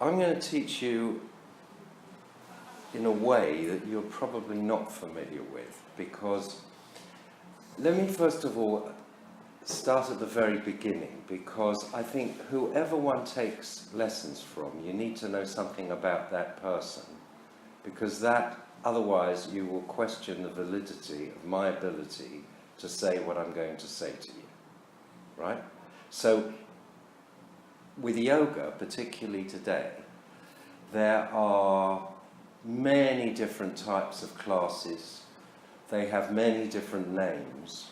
I'm going to teach you in a way that you're probably not familiar with, because let me first of all start at the very beginning, because I think whoever one takes lessons from, you need to know something about that person, because that otherwise you will question the validity of my ability to say what I'm going to say to you, right? So with yoga, particularly today, there are many different types of classes. They have many different names,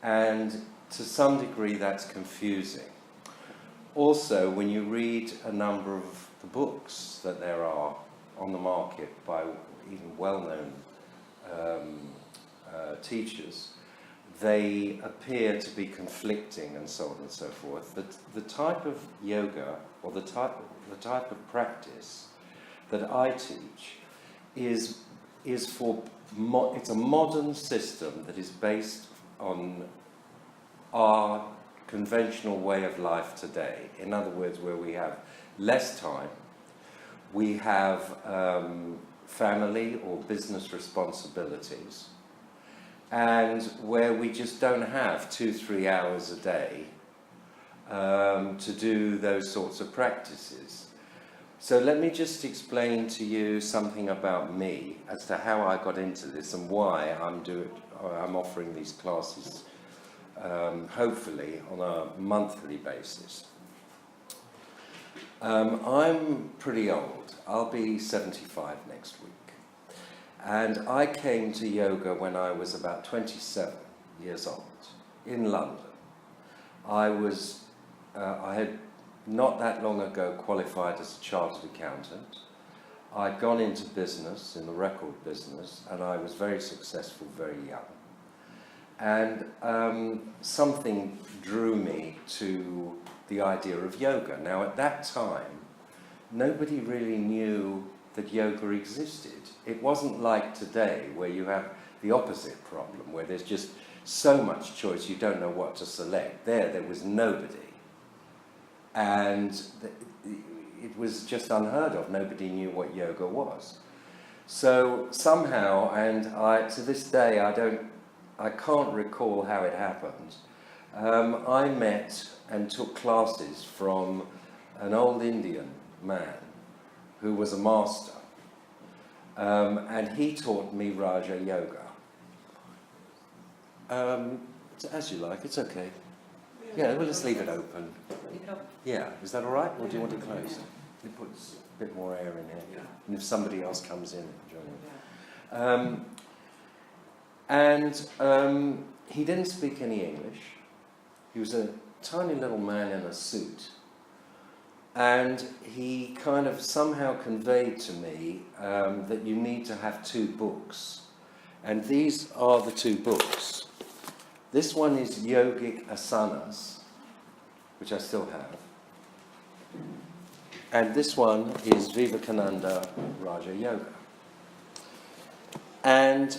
and to some degree that's confusing. Also, when you read a number of the books that there are on the market by even well-known teachers, they appear to be conflicting and so on and so forth. The type of yoga, or the type of practice that I teach is for it's a modern system that is based on our conventional way of life today. In other words, where we have less time, we have family or business responsibilities, and where we just don't have 2-3 hours a day to do those sorts of practices. So let me just explain to you something about me as to how I got into this and why I'm offering these classes, hopefully on a monthly basis. I'm pretty old. I'll be 75 next week. And I came to yoga when I was about 27 years old in London. I had not that long ago qualified as a chartered accountant. I'd gone into business, in the record business, and I was very successful very young. And something drew me to the idea of yoga. Now, at that time, nobody really knew that yoga existed. It wasn't like today, where you have the opposite problem, where there's just so much choice you don't know what to select. There was nobody. And it was just unheard of. Nobody knew what yoga was. So somehow, and to this day, I can't recall how it happened. I met and took classes from an old Indian man who was a master, and he taught me Raja Yoga. As you like, it's okay. Yeah, we'll just leave it open. Yeah, is that all right, or do you want it closed? It puts a bit more air in here, and if somebody else comes in, join in. He didn't speak any English. He was a tiny little man in a suit, and he kind of somehow conveyed to me that you need to have 2 books, and these are the 2 books. This one is Yogic Asanas, which I still have, and this one is Vivekananda Raja Yoga. And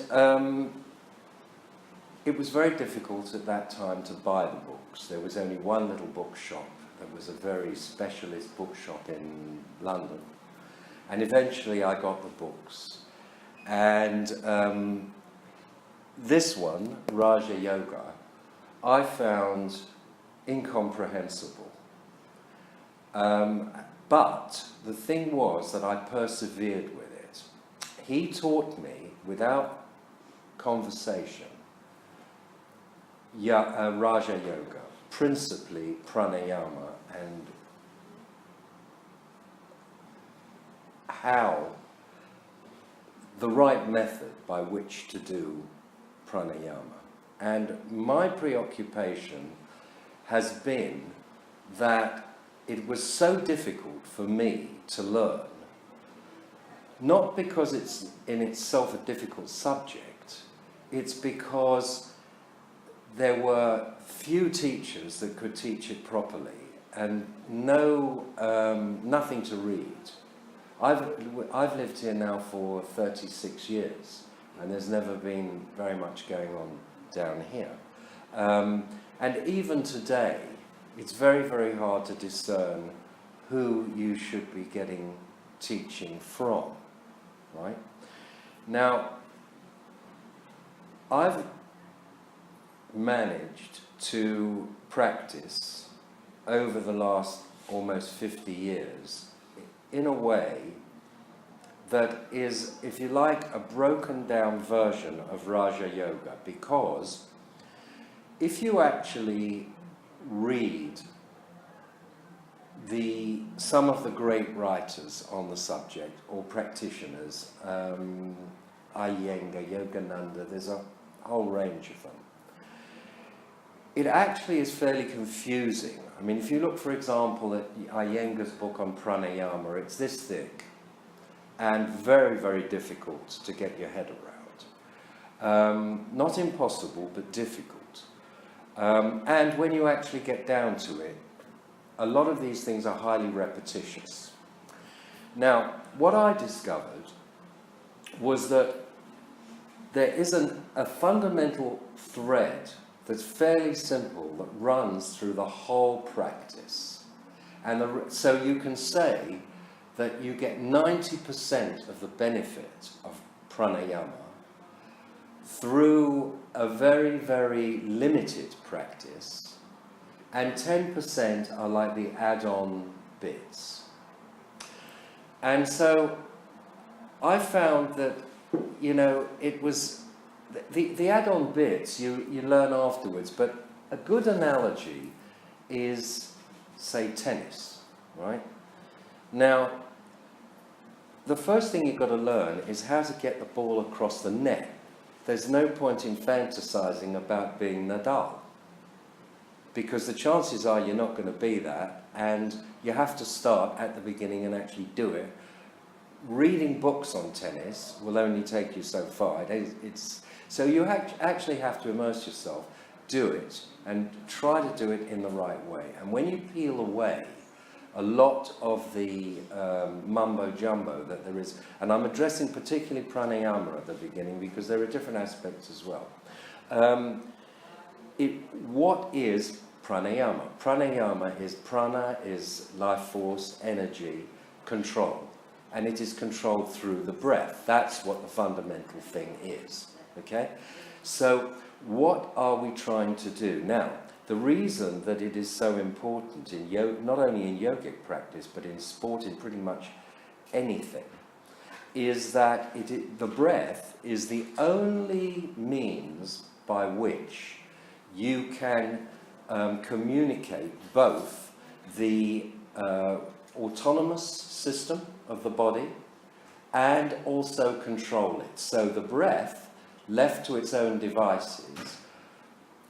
it was very difficult at that time to buy the books. There was only one little bookshop that was a very specialist bookshop in London. And eventually I got the books. And this one, Raja Yoga, I found incomprehensible. But the thing was that I persevered with it. He taught me, without conversation, Raja Yoga, principally pranayama, and how the right method by which to do pranayama. And my preoccupation has been that it was so difficult for me to learn, not because it's in itself a difficult subject, it's because there were few teachers that could teach it properly, and nothing to read. I've lived here now for 36 years, and there's never been very much going on down here. And even today, it's very, very hard to discern who you should be getting teaching from, right? Now, I've managed to practice over the last almost 50 years in a way that is, if you like, a broken down version of Raja Yoga, because if you actually read some of the great writers on the subject, or practitioners, Iyengar, Yogananda, there's a whole range of them. It actually is fairly confusing. I mean, if you look, for example, at Iyengar's book on pranayama, it's this thick and very, very difficult to get your head around. Not impossible, but difficult. And when you actually get down to it, a lot of these things are highly repetitious. Now, what I discovered was that there is a fundamental thread that's fairly simple that runs through the whole practice. And so you can say that you get 90% of the benefit of pranayama through a very, very limited practice, and 10% are like the add-on bits. And so I found that, you know, it was the add-on bits you learn afterwards, but a good analogy is, say, tennis, right? Now, the first thing you've got to learn is how to get the ball across the net. There's no point in fantasizing about being Nadal, because the chances are you're not going to be that, and you have to start at the beginning and actually do it. Reading books on tennis will only take you so far. So you actually have to immerse yourself, do it, and try to do it in the right way. And when you peel away a lot of the mumbo-jumbo that there is, and I'm addressing particularly pranayama at the beginning because there are different aspects as well. What is pranayama? Pranayama is prana, is life force, energy, control. And it is controlled through the breath. That's what the fundamental thing is. Okay? So what are we trying to do? Now, the reason that it is so important in yoga, not only in yogic practice, but in sport, in pretty much anything, is that the breath is the only means by which you can communicate both the autonomous system of the body and also control it. So the breath, left to its own devices,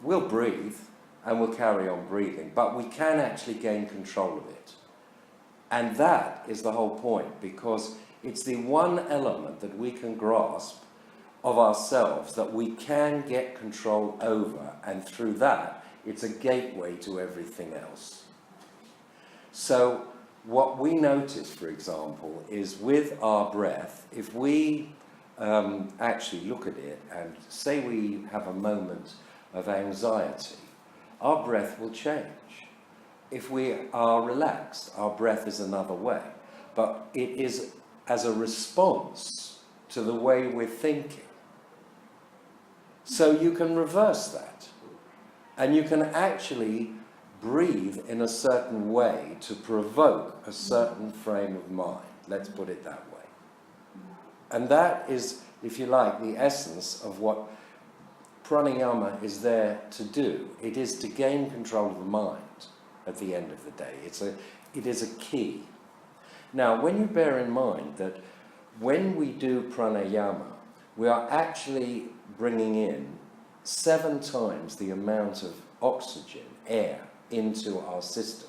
will breathe and will carry on breathing, but we can actually gain control of it. And that is the whole point, because it's the one element that we can grasp of ourselves that we can get control over, and through that it's a gateway to everything else. So what we notice, for example, is with our breath, if we actually look at it and say we have a moment of anxiety, our breath will change. If we are relaxed, our breath is another way. But it is as a response to the way we're thinking. So you can reverse that. And you can actually breathe in a certain way to provoke a certain frame of mind. Let's put it that way. And that is, if you like, the essence of what pranayama is there to do. It is to gain control of the mind at the end of the day. It is a key. Now, when you bear in mind that when we do pranayama, we are actually bringing in 7 times the amount of oxygen, air, into our system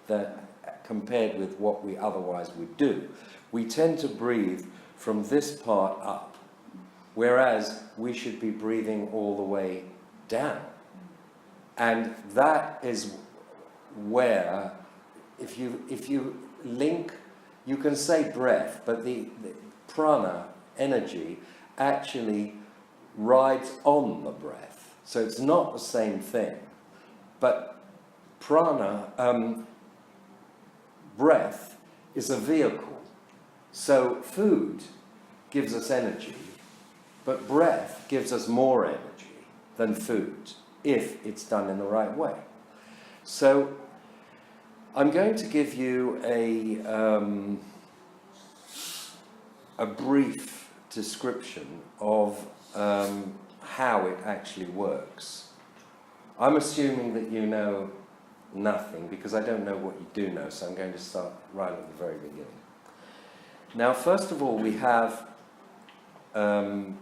that compared with what we otherwise would do. We tend to breathe from this part up, whereas we should be breathing all the way down. And that is where, if you link, you can say breath, but the prana, energy, actually rides on the breath. So it's not the same thing. But prana breath is a vehicle. So food gives us energy, but breath gives us more energy than food if it's done in the right way. So I'm going to give you a brief description of how it actually works. I'm assuming that you know nothing, because I don't know what you do know, so I'm going to start right at the very beginning. Now, first of all, we have the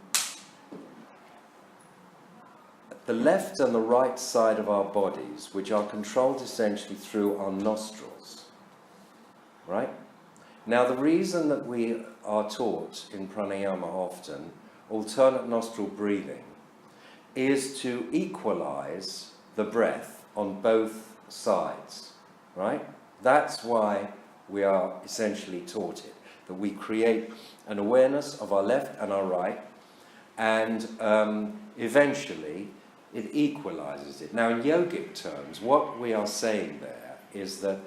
left and the right side of our bodies, which are controlled essentially through our nostrils, right? Now, the reason that we are taught in pranayama often alternate nostril breathing is to equalize the breath on both sides, right? That's why we are essentially taught it, that we create an awareness of our left and our right, and eventually it equalizes it. Now, in yogic terms, what we are saying there is that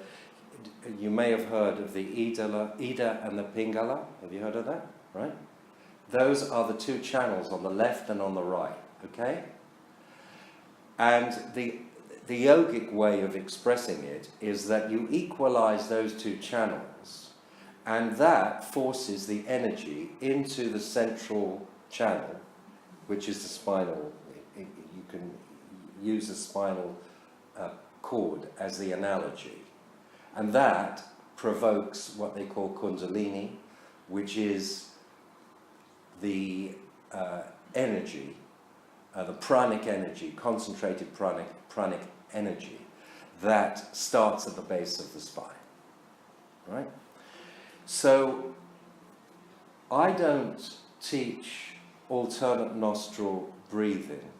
you may have heard of the Ida and the Pingala. Have you heard of that? Right? Those are the two channels on the left and on the right, okay? And the yogic way of expressing it is that you equalize those two channels, and that forces the energy into the central channel, which is the spinal. You can use the spinal cord as the analogy. And that provokes what they call kundalini, which is the energy, the pranic energy, concentrated pranic energy that starts at the base of the spine, right? So I don't teach alternate nostril breathing,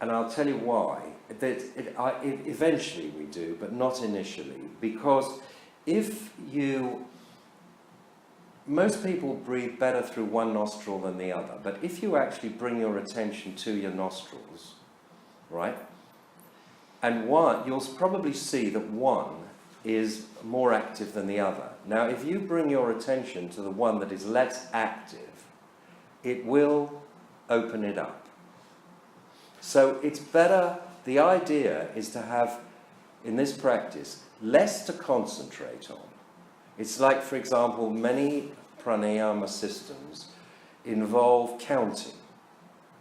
and I'll tell you why. Eventually we do, but not initially, because most people breathe better through one nostril than the other, but if you actually bring your attention to your nostrils, right, and you'll probably see that one is more active than the other. Now, if you bring your attention to the one that is less active, it will open it up. So it's better, the idea is to have, in this practice, less to concentrate on. It's like, for example, many pranayama systems involve counting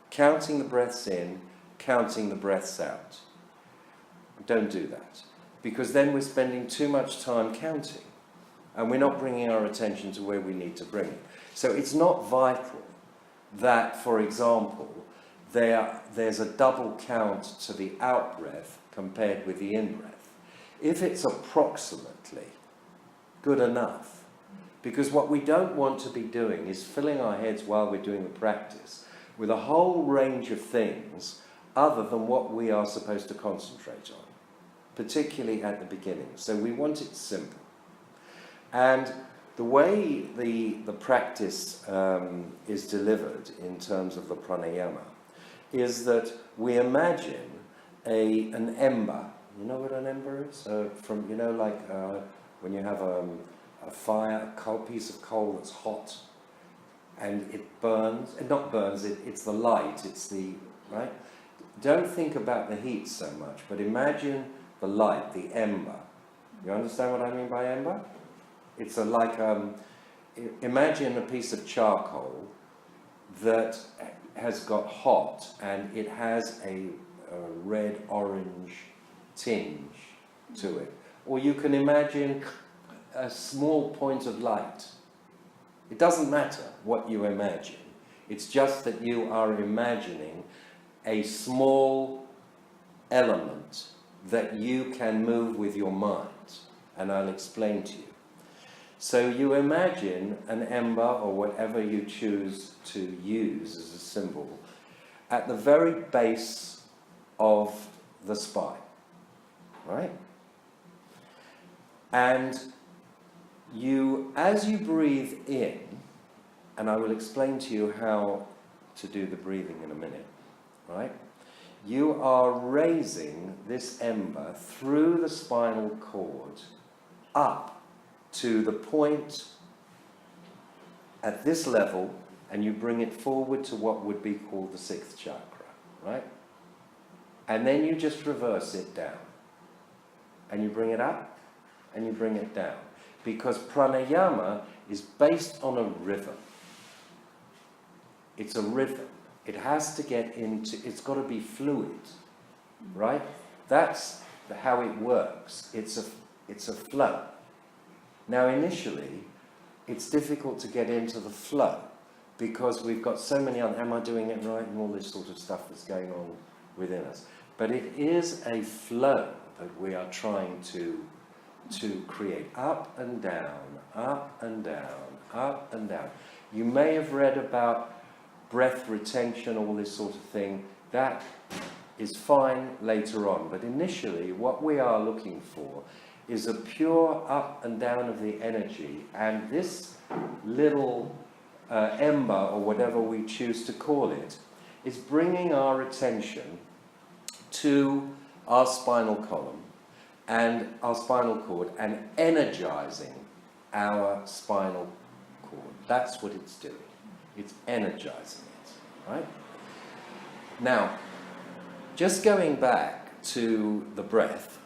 the breaths in, counting the breaths out. Don't do that, because then we're spending too much time counting, and we're not bringing our attention to where we need to bring it. So it's not vital that, for example, there's a double count to the out-breath compared with the in-breath. If it's approximately good enough, because what we don't want to be doing is filling our heads while we're doing the practice with a whole range of things other than what we are supposed to concentrate on, particularly at the beginning. So we want it simple. And the way the practice is delivered in terms of the pranayama is that we imagine an ember. You know what an ember is? When you have a fire, a piece of coal that's hot, and it burns. It not burns. It's the light. It's the right. Don't think about the heat so much, but imagine the light, the ember. You understand what I mean by ember? It's imagine a piece of charcoal that has got hot, and it has a red-orange tinge to it. Or you can imagine a small point of light. It doesn't matter what you imagine. It's just that you are imagining a small element that you can move with your mind. And I'll explain to you. So you imagine an ember, or whatever you choose to use as a symbol, at the very base of the spine, right? And as you breathe in, and I will explain to you how to do the breathing in a minute, right? You are raising this ember through the spinal cord up to the point at this level, and you bring it forward to what would be called the sixth chakra, right? And then you just reverse it down. And you bring it up, and you bring it down. Because pranayama is based on a rhythm. It's a rhythm. It has to get into, it's got to be fluid, right? That's how it works. It's a flow. Now initially, it's difficult to get into the flow because we've got so many other, am I doing it right, and all this sort of stuff that's going on within us. But it is a flow that we are trying to create, up and down, up and down, up and down. You may have read about breath retention, all this sort of thing. That is fine later on, but initially what we are looking for is a pure up and down of the energy, and this little ember, or whatever we choose to call it, is bringing our attention to our spinal column and our spinal cord and energizing our spinal cord. That's what it's doing. It's energizing it, right? Now, just going back to the breath,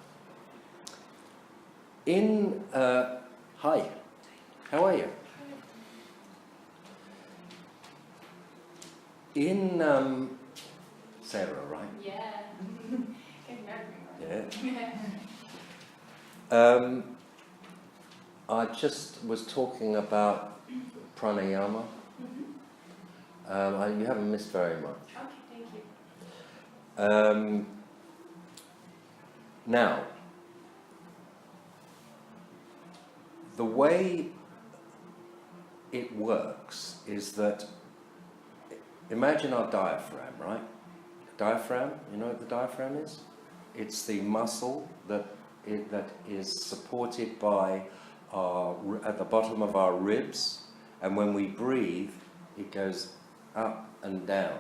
hi, how are you? Sarah, right? Yeah. Yeah. I just was talking about pranayama. You haven't missed very much. Okay, thank you. Now, the way it works is that, imagine our diaphragm, right? Diaphragm, you know what the diaphragm is? It's the muscle that is supported by at the bottom of our ribs, and when we breathe, it goes up and down,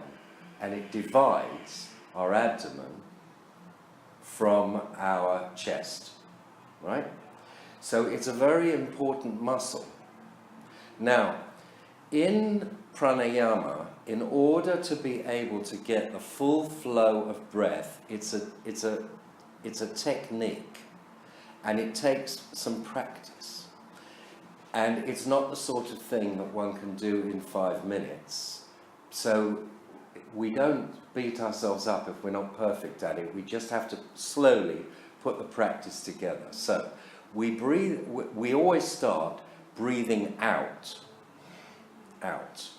and it divides our abdomen from our chest, right? So it's a very important muscle. Now, in pranayama, in order to be able to get the full flow of breath, it's a technique, and it takes some practice. And it's not the sort of thing that one can do in 5 minutes. So we don't beat ourselves up if we're not perfect at it. We just have to slowly put the practice together. So we breathe. We always start breathing out. Out.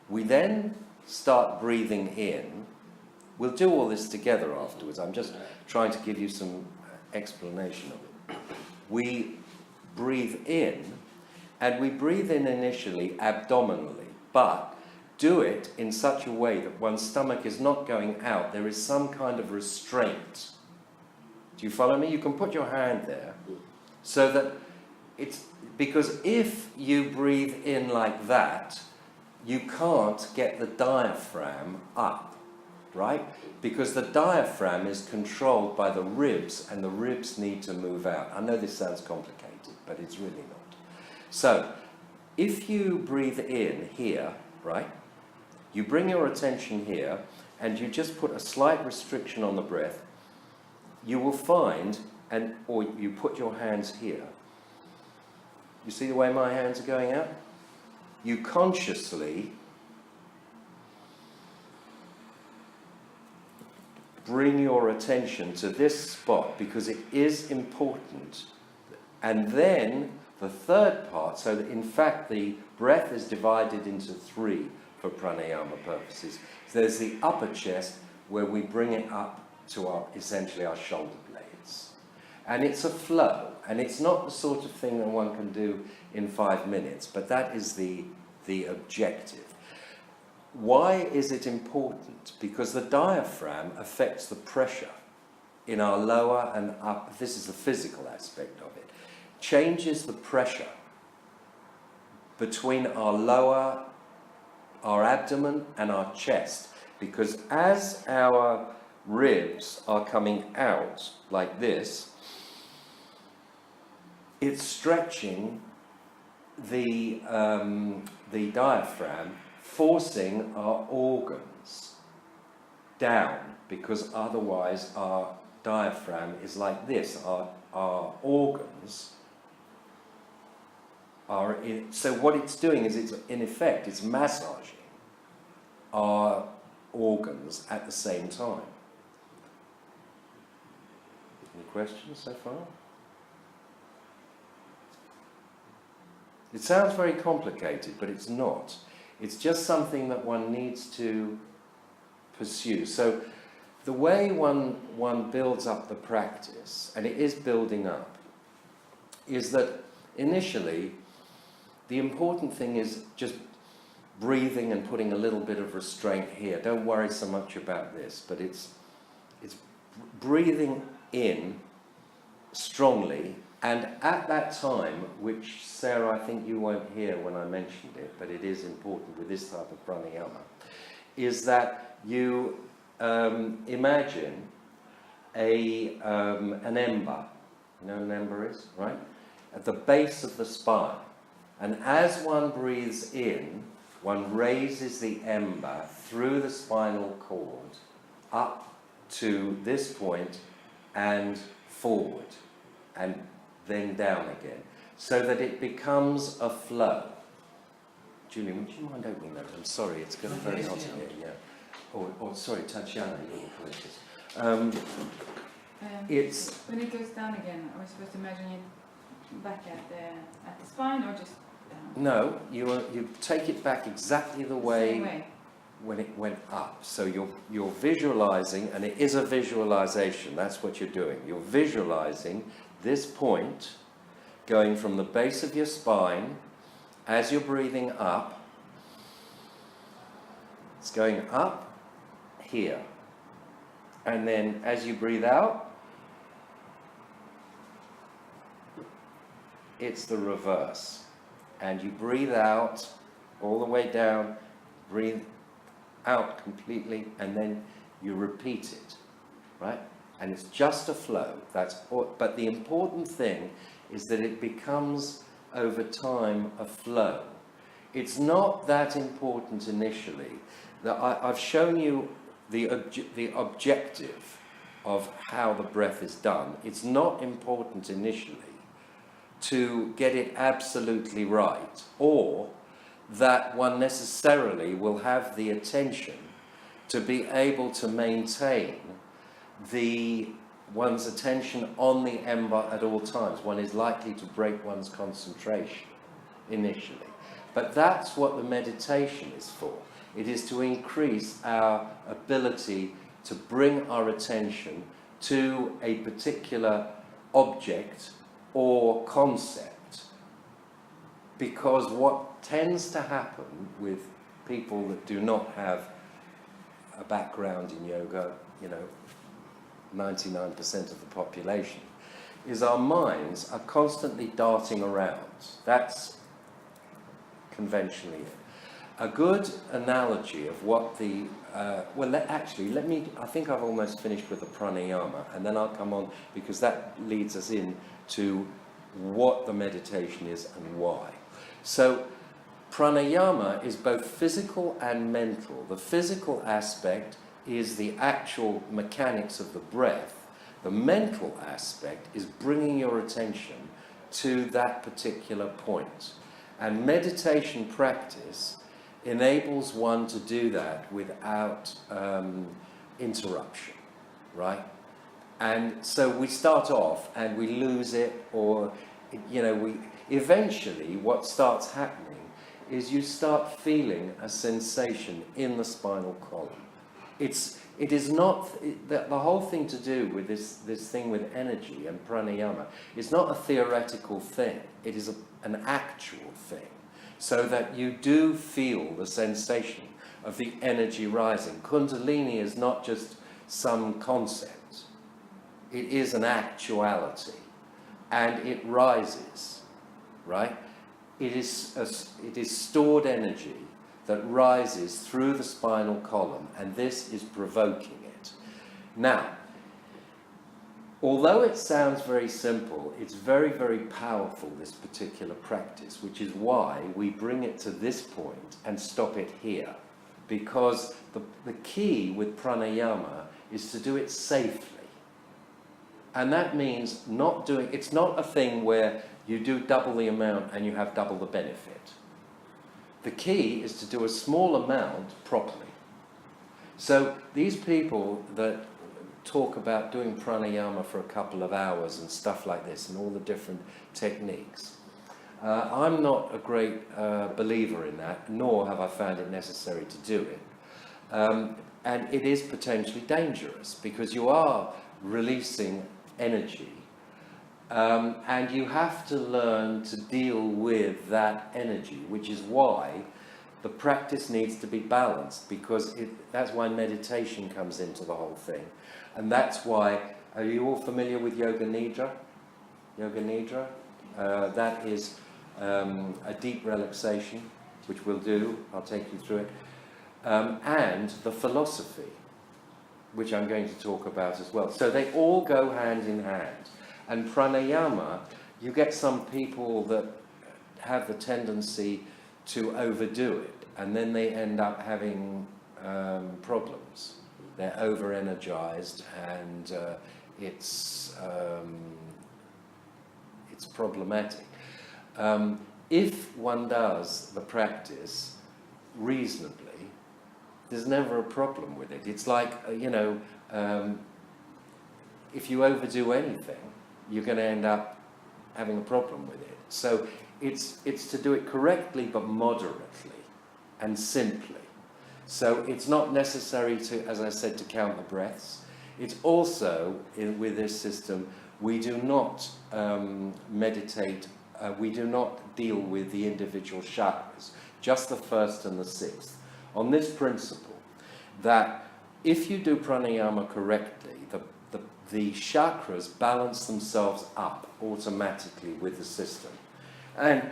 We then start breathing in. We'll do all this together afterwards. I'm just trying to give you some explanation of it. We breathe in, and we breathe in initially abdominally, but do it in such a way that one's stomach is not going out. There is some kind of restraint. Do you follow me? You can put your hand there, so that it's, because if you breathe in like that, you can't get the diaphragm up, right? Because the diaphragm is controlled by the ribs, and the ribs need to move out. I know this sounds complicated, but it's really not. So, if you breathe in here, right, you bring your attention here, and you just put a slight restriction on the breath, you will find, or you put your hands here. You see the way my hands are going out? You consciously bring your attention to this spot, because it is important. And then the third part, so that in fact the breath is divided into 3 for pranayama purposes. So there's the upper chest, where we bring it up to essentially our shoulder blades. And it's a flow, and it's not the sort of thing that one can do in 5 minutes, but that is the objective. Why is it important? Because the diaphragm affects the pressure in our lower and upper, this is the physical aspect of it, changes the pressure between our abdomen and our chest, because as our ribs are coming out like this, it's stretching the diaphragm, forcing our organs down, because otherwise our diaphragm is like this. Our organs are in, so what it's doing is, it's in effect, it's massaging our organs at the same time. Any questions so far? It sounds very complicated, but it's not. It's just something that one needs to pursue. So the way one builds up the practice, and it is building up, is that initially the important thing is just breathing and putting a little bit of restraint here. Don't worry so much about this, but it's breathing in strongly, and at that time, which Sarah, I think you weren't here when I mentioned it, but it is important with this type of pranayama, is that you imagine an ember. You know what an ember is, right? At the base of the spine. And as one breathes in, one raises the ember through the spinal cord up to this point and forward, and then down again, so that it becomes a flow. Julian, would you mind opening that? I'm sorry, it's getting very hot in here. Yeah. Or sorry, Tatiana, you're the closest. It's when it goes down again. Are we supposed to imagine it back at the spine, or just down? No, you take it back exactly the way when it went up. So you're visualizing, and it is a visualization. That's what you're doing. You're visualizing this point going from the base of your spine as you're breathing up. It's going up here, and then as you breathe out, it's the reverse, and you breathe out all the way down, breathe out completely, and then you repeat it, right? And it's just a flow. That's all, but the important thing is that it becomes over time a flow. It's not that important initially. That I've shown you the objective of how the breath is done. It's not important initially to get it absolutely right, or that one necessarily will have the attention to be able to maintain one's attention on the ember at all times. One is likely to break one's concentration initially. But that's what the meditation is for. It is to increase our ability to bring our attention to a particular object or concept. Because what tends to happen with people that do not have a background in yoga, 99% of the population, is our minds are constantly darting around. That's conventionally it. A good analogy of what the I think I've almost finished with the pranayama, and then I'll come on, because that leads us in to what the meditation is and why. So pranayama is both physical and mental. The physical aspect is the actual mechanics of the breath. The mental aspect is bringing your attention to that particular point. And meditation practice enables one to do that without interruption, right? And so we start off and we lose it, or eventually what starts happening is you start feeling a sensation in the spinal column. It is not the whole thing to do with this thing with energy and pranayama. It's not a theoretical thing. It is an actual thing, so that you do feel the sensation of the energy rising. Kundalini is not just some concept. It is an actuality, and it rises, right? It is stored energy that rises through the spinal column, and this is provoking it. Now, although it sounds very simple, it's very, very powerful, this particular practice, which is why we bring it to this point and stop it here. Because the key with pranayama is to do it safely. And that means it's not a thing where you do double the amount and you have double the benefit. The key is to do a small amount properly. So these people that talk about doing pranayama for a couple of hours and stuff like this and all the different techniques, I'm not a great believer in that, nor have I found it necessary to do it. And it is potentially dangerous because you are releasing energy, and you have to learn to deal with that energy, which is why the practice needs to be balanced, because that's why meditation comes into the whole thing. And that's why, are you all familiar with Yoga Nidra? Yoga Nidra? That is a deep relaxation, which we'll do, I'll take you through it, and the philosophy, which I'm going to talk about as well. So they all go hand in hand. And pranayama, you get some people that have the tendency to overdo it, and then they end up having problems. They're over-energized, and it's problematic. If one does the practice reasonably, there's never a problem with it. It's like, if you overdo anything, you're going to end up having a problem with it. So it's to do it correctly but moderately and simply. So it's not necessary to, as I said, to count the breaths. It's also, with this system, we do not meditate, we do not deal with the individual chakras, just the first and the sixth, on this principle that if you do pranayama correctly, the chakras balance themselves up automatically with the system. And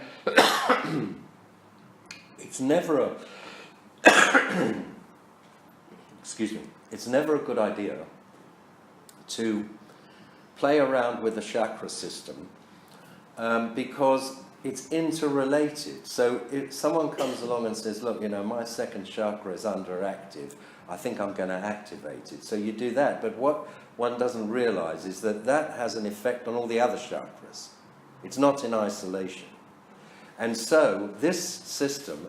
it's never excuse me, it's never a good idea to play around with the chakra system because it's interrelated. So if someone comes along and says, look, my second chakra is underactive, I think I'm going to activate it. So you do that. But what one doesn't realize is that has an effect on all the other chakras. It's not in isolation. And so this system,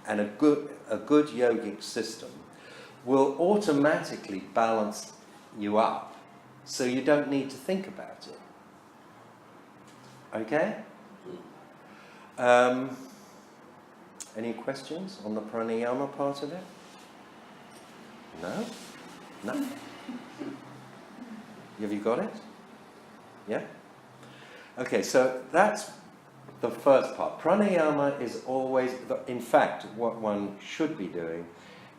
and a good yogic system, will automatically balance you up, so you don't need to think about it. Okay? Any questions on the pranayama part of it? No? No? Have you got it? Yeah? Okay, so that's the first part. Pranayama is always, in fact, what one should be doing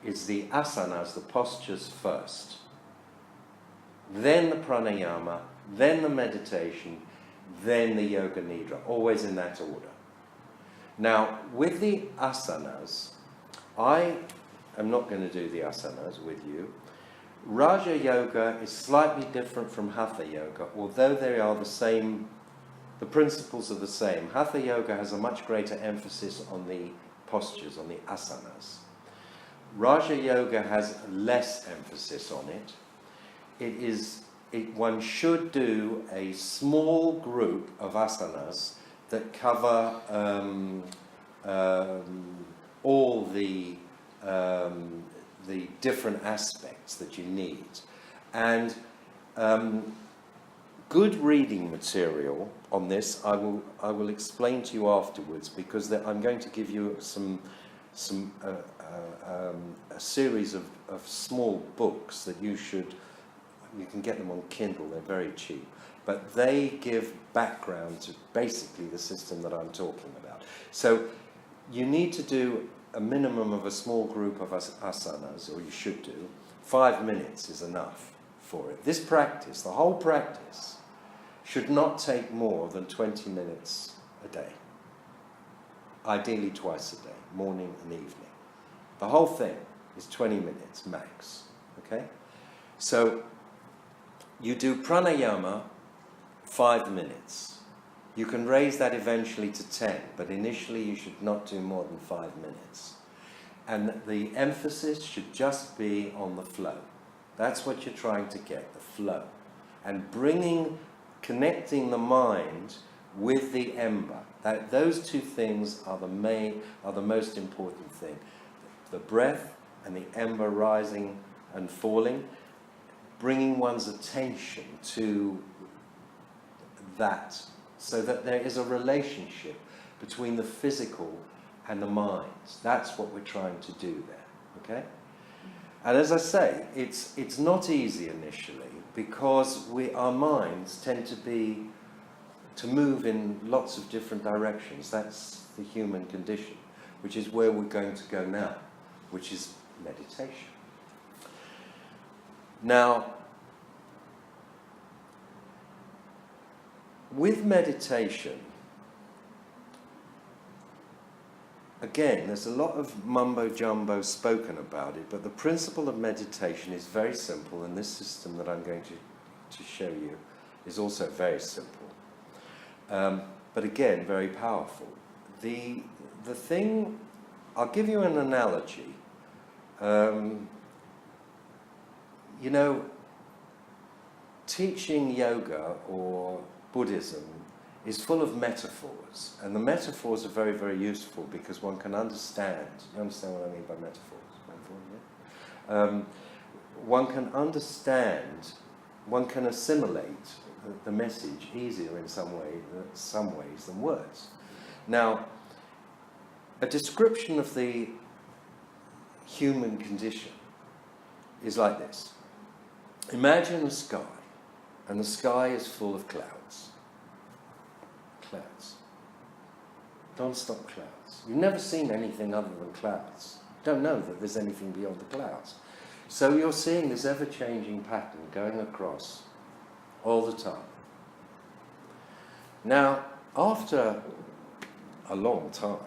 is the asanas, the postures first. Then the pranayama, then the meditation, then the yoga nidra, always in that order. Now, with the asanas, I am not going to do the asanas with you. Raja Yoga is slightly different from Hatha Yoga, although they are the same, the principles are the same. Hatha Yoga has a much greater emphasis on the postures, on the asanas. Raja Yoga has less emphasis on it. One should do a small group of asanas that cover all the different aspects that you need. And good reading material on this, I will explain to you afterwards, because I'm going to give you a series of small books that you can get them on Kindle, they're very cheap, but they give background to basically the system that I'm talking about. So you need to do a minimum of a small group of asanas, or you should do. 5 minutes is enough for it. This practice, the whole practice, should not take more than 20 minutes a day. Ideally twice a day, morning and evening. The whole thing is 20 minutes max, okay? So you do pranayama 5 minutes. You can raise that eventually to 10, but initially you should not do more than 5 minutes. And the emphasis should just be on the flow. That's what you're trying to get, the flow. And connecting the mind with the ember. Those two things are the most important thing. The breath and the ember rising and falling, bringing one's attention to that, so that there is a relationship between the physical and the mind. That's what we're trying to do there, okay? And as I say, it's not easy initially, because our minds tend to move in lots of different directions. That's the human condition, which is where we're going to go now, which is meditation. Now, with meditation, again, there's a lot of mumbo-jumbo spoken about it, but the principle of meditation is very simple, and this system that I'm going to show you is also very simple. But again, very powerful. The thing, I'll give you an analogy. You know, teaching yoga or Buddhism is full of metaphors, and the metaphors are very, very useful because one can understand. You understand what I mean by metaphors? One can understand, one can assimilate the message easier in some ways than words. Now, a description of the human condition is like this. Imagine a sky, and the sky is full of clouds. Clouds. Non-stop clouds. You've never seen anything other than clouds. You don't know that there's anything beyond the clouds. So you're seeing this ever-changing pattern going across all the time. Now, after a long time,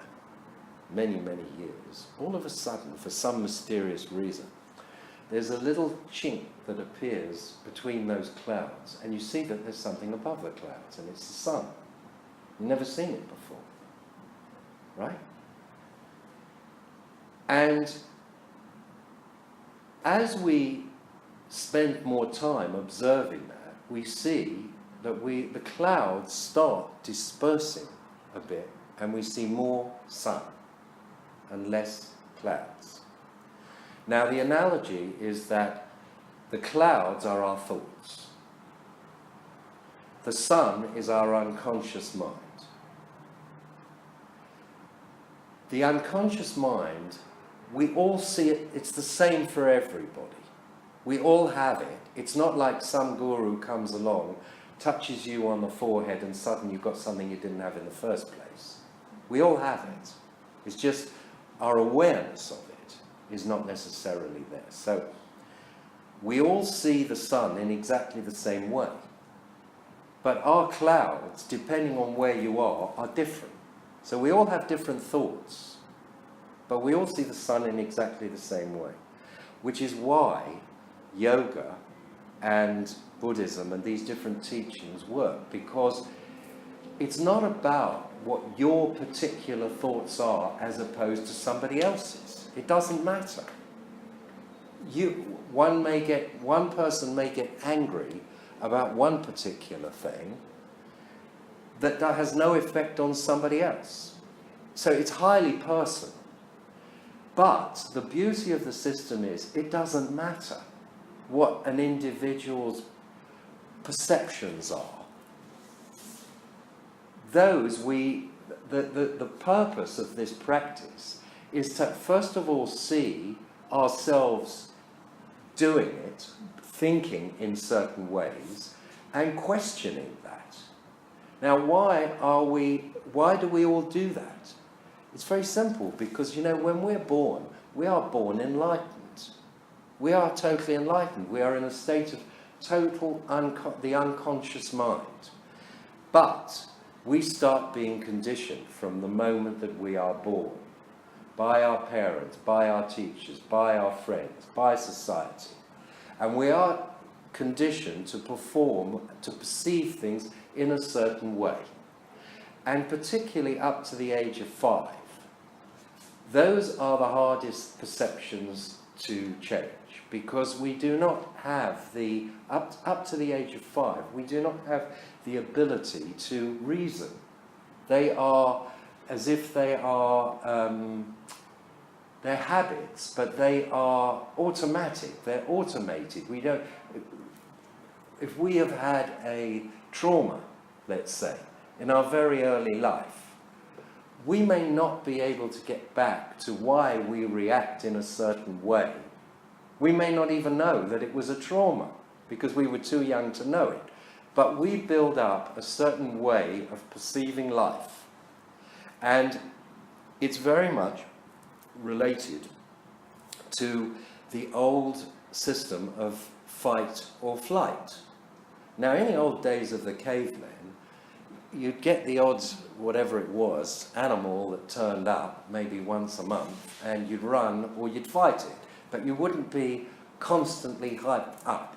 many, many years, all of a sudden, for some mysterious reason, there's a little chink that appears between those clouds, and you see that there's something above the clouds, and it's the sun. You've never seen it before, right? And as we spend more time observing that, we see that the clouds start dispersing a bit, and we see more sun and less clouds. Now, the analogy is that the clouds are our thoughts. The sun is our unconscious mind. The unconscious mind, we all see it, it's the same for everybody. We all have it. It's not like some guru comes along, touches you on the forehead, and suddenly you've got something you didn't have in the first place. We all have it. It's just our awareness of it is not necessarily there. So we all see the sun in exactly the same way. But our clouds, depending on where you are different. So we all have different thoughts, but we all see the sun in exactly the same way. Which is why yoga and Buddhism and these different teachings work, because it's not about what your particular thoughts are as opposed to somebody else's. It doesn't matter. One person may get angry about one particular thing that has no effect on somebody else. So it's highly personal. But the beauty of the system is it doesn't matter what an individual's perceptions are. The purpose of this practice is to first of all see ourselves doing it, thinking in certain ways, and questioning that. Now, why do we all do that? It's very simple, because, when we're born, we are born enlightened. We are totally enlightened. We are in a state of the unconscious mind. But we start being conditioned from the moment that we are born, by our parents, by our teachers, by our friends, by society. And we are conditioned to perform, to perceive things in a certain way. And particularly up to the age of 5, those are the hardest perceptions to change, because we do not have the, up to the age of 5, we do not have the ability to reason. They are as if they are, they're habits, but they are automatic, they're automated. We don't, if we have had a trauma, let's say, in our very early life, we may not be able to get back to why we react in a certain way. We may not even know that it was a trauma, because we were too young to know it. But we build up a certain way of perceiving life. And it's very much related to the old system of fight or flight. Now, in the old days of the cavemen, you'd get the odds, whatever it was, animal that turned up maybe once a month, and you'd run or you'd fight it, but you wouldn't be constantly hyped up.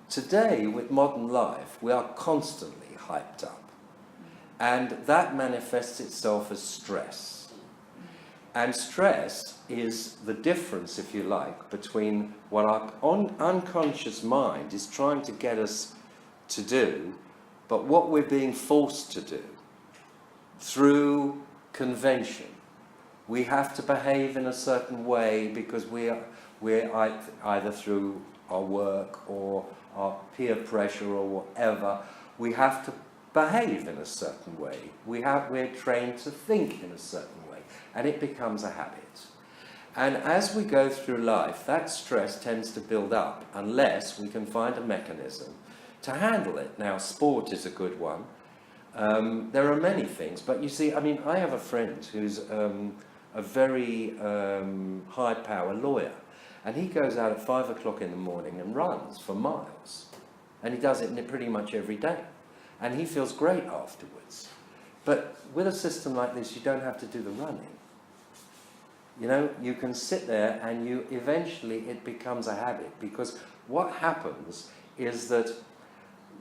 Today, with modern life, we are constantly hyped up, and that manifests itself as stress. And stress is the difference, if you like, between what our unconscious mind is trying to get us to do, but what we're being forced to do through convention. We have to behave in a certain way because we're either through our work or our peer pressure or whatever, we have to behave in a certain way. We're trained to think in a certain way, and it becomes a habit. And as we go through life, that stress tends to build up unless we can find a mechanism to handle it. Now, sport is a good one. There are many things, but you see, I mean, I have a friend who's a very high-power lawyer, and he goes out at 5 o'clock in the morning and runs for miles, and he does it pretty much every day, and he feels great afterwards. But with a system like this, you don't have to do the running. You know, you can sit there, and eventually it becomes a habit, because what happens is that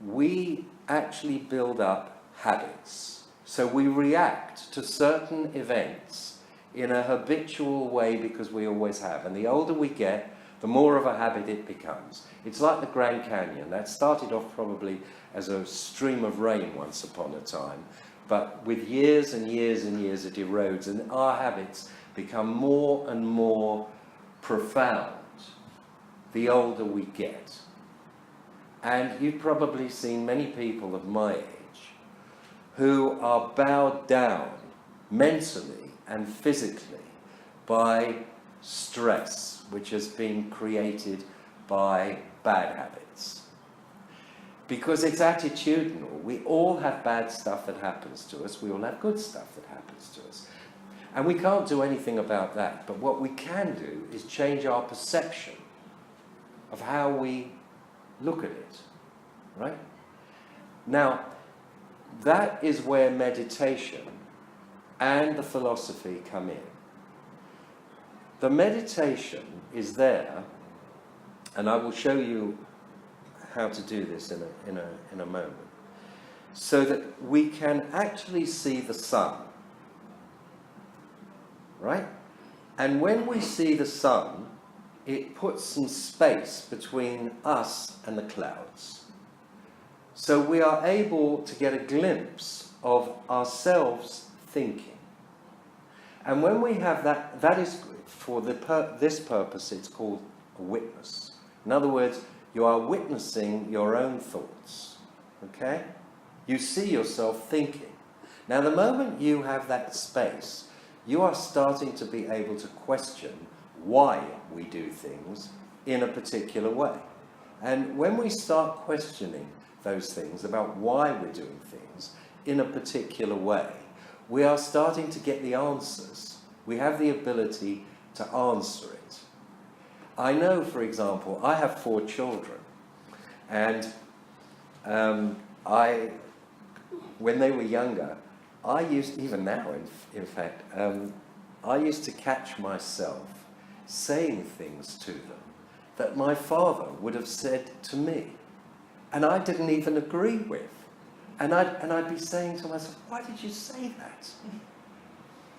we actually build up habits. So we react to certain events in a habitual way because we always have. And the older we get, the more of a habit it becomes. It's like the Grand Canyon. That started off probably as a stream of rain once upon a time. But with years and years and years, it erodes, and our habits become more and more profound the older we get. And you've probably seen many people of my age who are bowed down mentally and physically by stress, which has been created by bad habits. Because it's attitudinal. We all have bad stuff that happens to us. We all have good stuff that happens to us. And we can't do anything about that. But what we can do is change our perception of how we look at it, right? Now, that is where meditation and the philosophy come in. The meditation is there, and I will show you how to do this in a moment, so that we can actually see the sun, right? And when we see the sun, it puts some space between us and the clouds. So we are able to get a glimpse of ourselves thinking. And when we have that, that is for this purpose, it's called a witness. In other words, you are witnessing your own thoughts. Okay? You see yourself thinking. Now, the moment you have that space, you are starting to be able to question why we do things in a particular way. And when we start questioning those things about why we're doing things in a particular way, we are starting to get the answers. We have the ability to answer it. I know, for example, I have 4 children, and when they were younger, I used, even now in fact, I used to catch myself saying things to them that my father would have said to me, and I didn't even agree with. And I'd be saying to myself, why did you say that?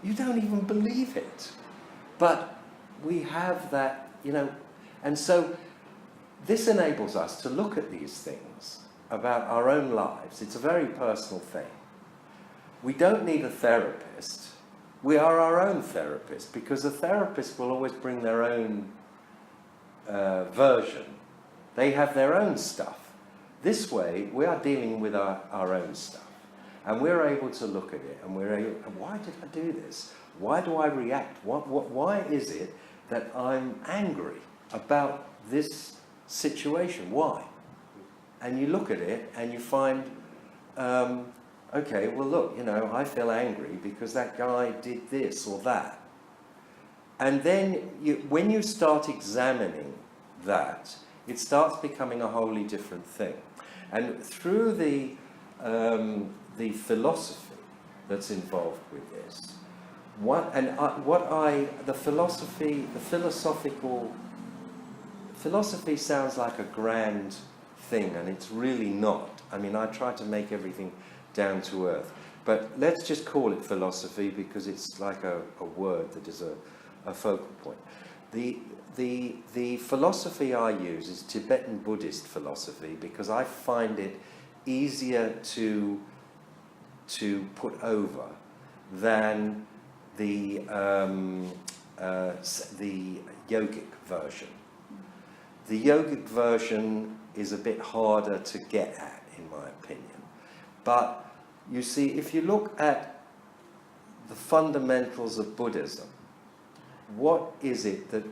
You don't even believe it. But we have that, and so this enables us to look at these things about our own lives. It's a very personal thing. We don't need a therapist. We are our own therapist, because a therapist will always bring their own version. They have their own stuff. This way, we are dealing with our own stuff. And we're able to look at it, and why did I do this? Why do I react? Why is it that I'm angry about this situation? Why? And you look at it and you find, okay, well look, I feel angry because that guy did this or that. And then when you start examining that, it starts becoming a wholly different thing. And through the philosophy that's involved with this, philosophy sounds like a grand thing, and it's really not. I mean, I try to make everything down to earth, but let's just call it philosophy because it's like a word that is a focal point. The philosophy I use is Tibetan Buddhist philosophy because I find it easier to put over than the yogic version. The yogic version is a bit harder to get at, in my opinion. But you see, if you look at the fundamentals of Buddhism, what is it that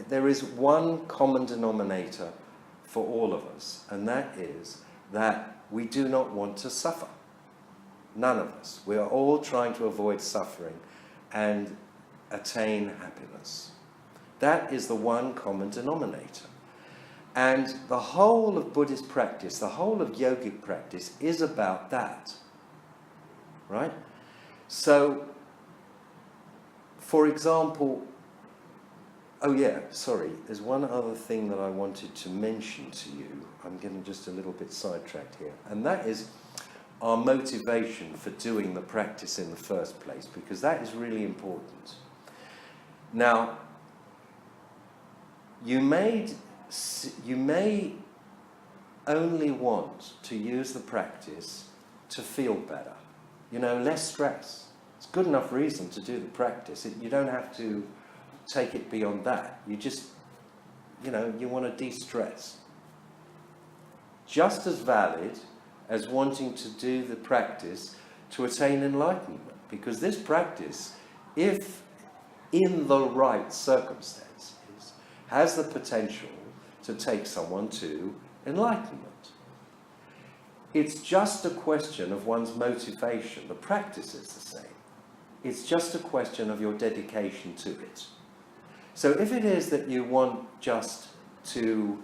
there is one common denominator for all of us, and that is that we do not want to suffer. None of us. We are all trying to avoid suffering and attain happiness. That is the one common denominator. And the whole of Buddhist practice, the whole of yogic practice is about that. Right? So, for example, there's one other thing that I wanted to mention to you. I'm getting just a little bit sidetracked here. And that is our motivation for doing the practice in the first place, because that is really important. Now, you may only want to use the practice to feel better. Less stress. It's good enough reason to do the practice. You don't have to take it beyond that. You just, you want to de-stress. Just as valid as wanting to do the practice to attain enlightenment. Because this practice, if in the right circumstances, has the potential to take someone to enlightenment. It's just a question of one's motivation. The practice is the same. It's just a question of your dedication to it. So if it is that you want just to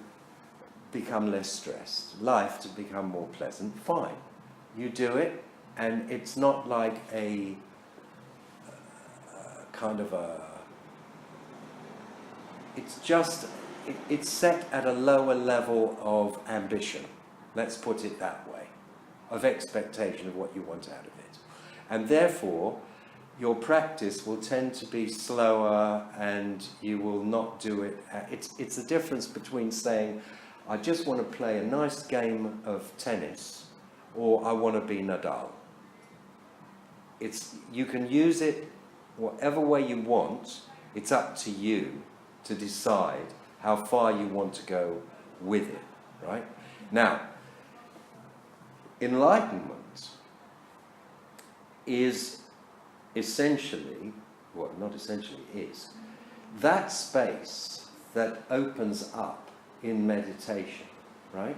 become less stressed, life to become more pleasant, fine. You do it, and it's not like a kind of a... It's set at a lower level of ambition, let's put it that way, of expectation of what you want out of it. And therefore, your practice will tend to be slower, and you will not do it. It's the difference between saying, I just want to play a nice game of tennis, or I want to be Nadal. You can use it whatever way you want. It's up to you to decide how far you want to go with it, right? Now, enlightenment is essentially, well, not essentially, is that space that opens up in meditation, right?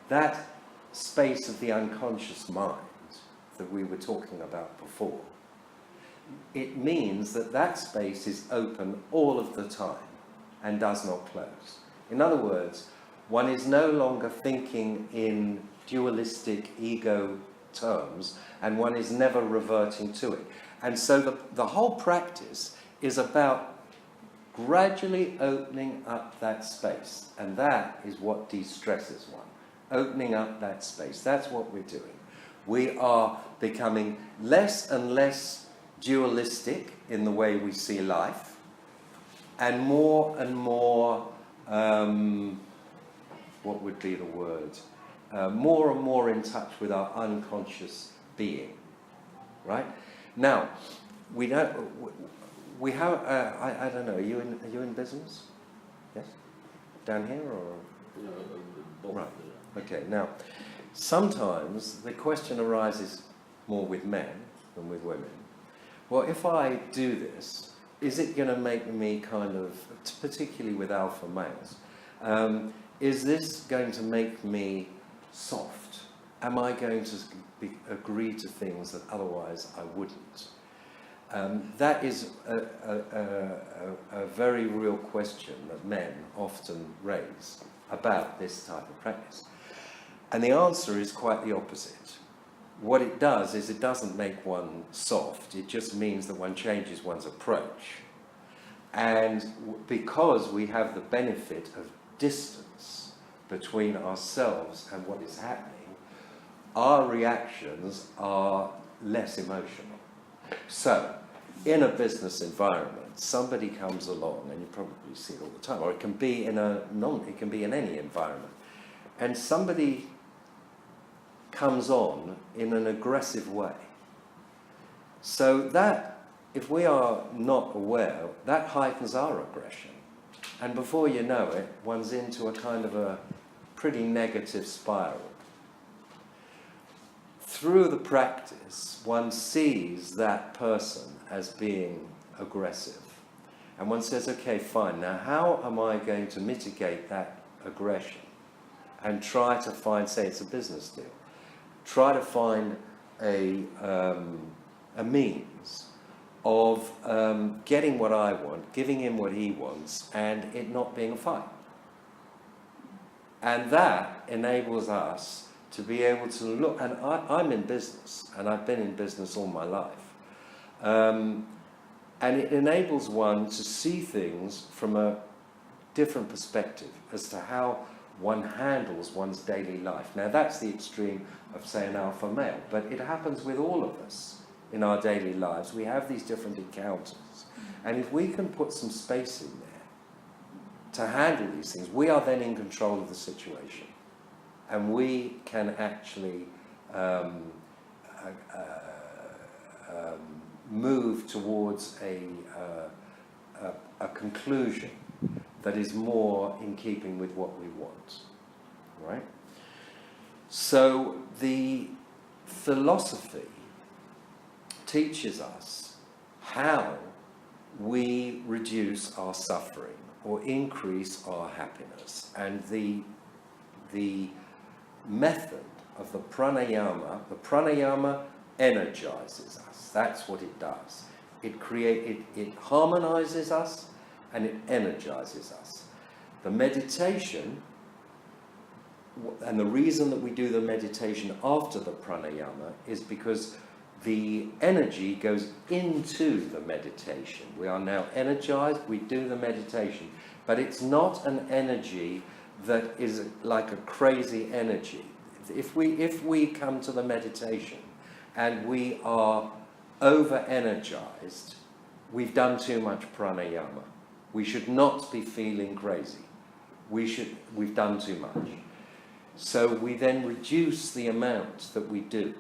That space of the unconscious mind that we were talking about before. It means that that space is open all of the time and does not close. In other words, one is no longer thinking in dualistic ego terms, and one is never reverting to it. And so the whole practice is about gradually opening up that space. And that is what de-stresses one. Opening up that space. That's what we're doing. We are becoming less and less dualistic in the way we see life, and more, what would be the word? More and more in touch with our unconscious being, right? Now, we have, I don't know, are you in business? Yes? Down here or? Right, okay. Now, sometimes the question arises more with men than with women. Well, if I do this, is it going to make me kind of, particularly with alpha males, is this going to make me soft? Am I going to agree to things that otherwise I wouldn't? That is a very real question that men often raise about this type of practice. And the answer is quite the opposite. What it does is it doesn't make one soft, it just means that one changes one's approach. And because we have the benefit of distance between ourselves and what is happening, our reactions are less emotional. So, in a business environment, somebody comes along, and you probably see it all the time, or it can be in any environment, and somebody comes on in an aggressive way. So that, if we are not aware, that heightens our aggression. And before you know it, one's into a kind of a pretty negative spiral. Through the practice, one sees that person as being aggressive. And one says, okay, fine, now how am I going to mitigate that aggression? And try to find, say it's a business deal, try to find a means of getting what I want, giving him what he wants, and it not being a fight. And that enables us to be able to look, and I'm in business, and I've been in business all my life, and it enables one to see things from a different perspective as to how one handles one's daily life. Now that's the extreme of, say, an alpha male, but it happens with all of us in our daily lives. We have these different encounters, and if we can put some space in there to handle these things, we are then in control of the situation, and we can actually move towards a conclusion that is more in keeping with what we want, right? So the philosophy teaches us how we reduce our suffering or increase our happiness. And the method of the pranayama energizes us. That's what it does. It harmonizes us and it energizes us. The meditation, and the reason that we do the meditation after the pranayama is because the energy goes into the meditation. We are now energized, we do the meditation, but it's not an energy that is like a crazy energy. If we come to the meditation and we are over-energized, we've done too much pranayama. We should not be feeling crazy. We've done too much. So we then reduce the amount that we do,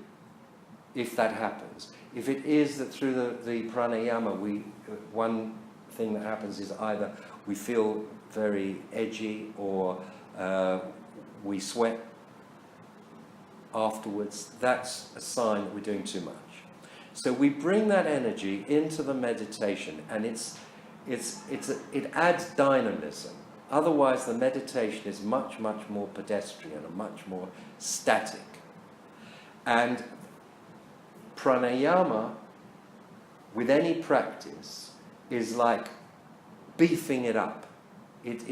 if that happens. If it is that through the pranayama, one thing that happens is either we feel very edgy or we sweat afterwards, that's a sign that we're doing too much. So we bring that energy into the meditation, and it adds dynamism. Otherwise, the meditation is much, much more pedestrian and much more static. And pranayama, with any practice, is like beefing it up. It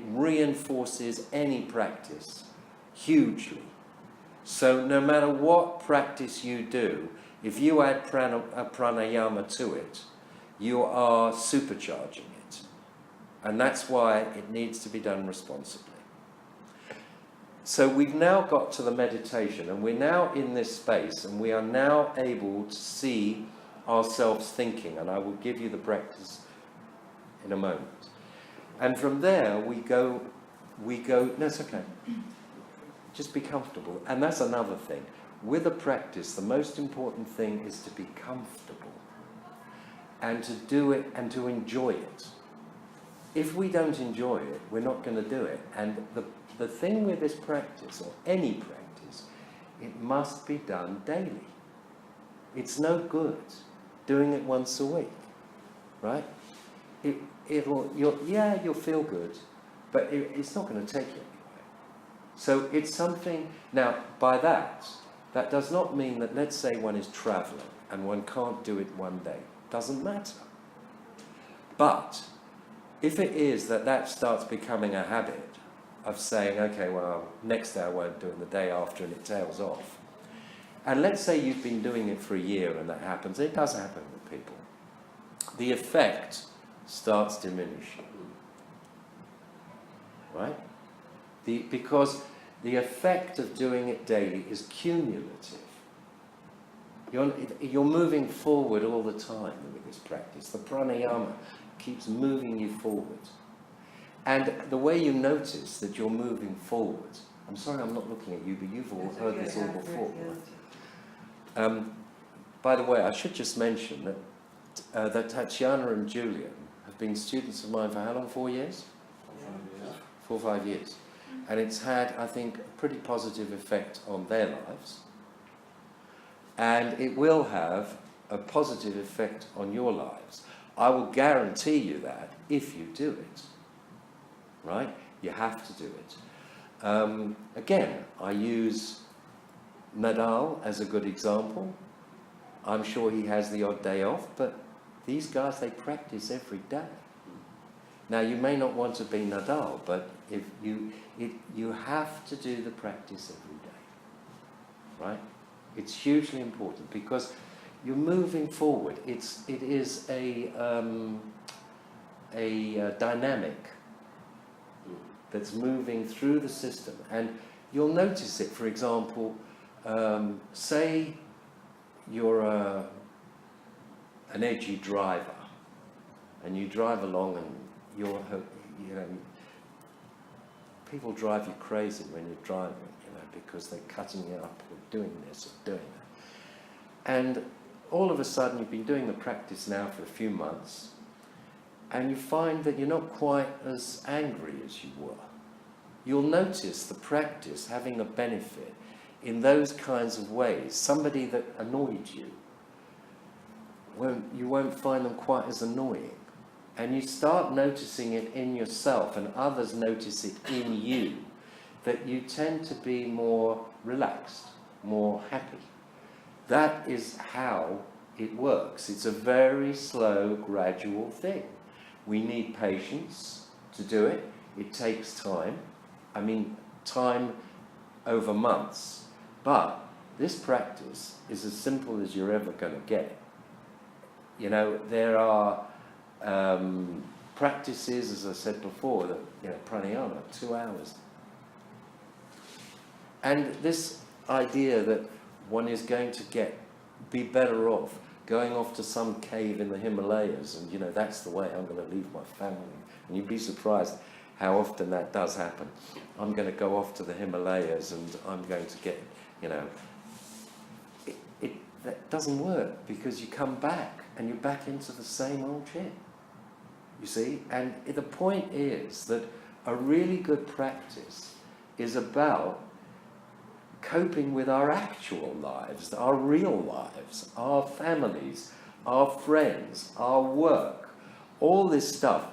reinforces any practice hugely. So no matter what practice you do, if you add pranayama to it, you are supercharging it. And that's why it needs to be done responsibly. So we've now got to the meditation, and we're now in this space, and we are now able to see ourselves thinking, and I will give you the practice in a moment. And from there we go, no, it's okay. Just be comfortable. And that's another thing. With a practice, the most important thing is to be comfortable and to do it and to enjoy it. If we don't enjoy it, we're not going to do it. And the thing with this practice, or any practice, it must be done daily. It's no good doing it once a week, right? You'll feel good, but it's not going to take you anywhere. So it's something. Now, by that does not mean that, let's say one is travelling and one can't do it one day. Doesn't matter. But if it is that starts becoming a habit of saying, okay, well, next day I won't do it, and the day after, and it tails off. And let's say you've been doing it for a year and that happens. It does happen with people. The effect starts diminishing. Right? Because the effect of doing it daily is cumulative. You're moving forward all the time with this practice. The pranayama keeps moving you forward. And the way you notice that you're moving forward, I'm sorry I'm not looking at you, but you've all heard this all before. By the way, I should just mention that Tatiana and Julian have been students of mine for how long? 4 years? 4 or 5 years. And it's had, I think, a pretty positive effect on their lives. And it will have a positive effect on your lives. I will guarantee you that if you do it. Right? You have to do it. Again, I use Nadal as a good example. I'm sure he has the odd day off, but these guys, they practice every day. Now, you may not want to be Nadal, but if you have to do the practice every day. Right? It's hugely important because you're moving forward. It is a dynamic that's moving through the system, and you'll notice it. For example, say you're an edgy driver, and you drive along, and people drive you crazy when you're driving, because they're cutting you up, or doing this or doing that. And all of a sudden, you've been doing the practice now for a few months, and you find that you're not quite as angry as you were. You'll notice the practice having a benefit in those kinds of ways. Somebody that annoyed you, you won't find them quite as annoying. And you start noticing it in yourself, and others notice it in you, that you tend to be more relaxed, more happy. That is how it works. It's a very slow, gradual thing. We need patience to do it. It takes time. I mean, time over months. But this practice is as simple as you're ever going to get. There are practices, as I said before, that pranayama, 2 hours. And this idea that one is going to be better off going off to some cave in the Himalayas, and that's the way I'm going to leave my family. And you'd be surprised how often that does happen. I'm going to go off to the Himalayas, and I'm going to get, that doesn't work, because you come back and you're back into the same old shit. You see? And the point is that a really good practice is about coping with our actual lives, our real lives, our families, our friends, our work, all this stuff.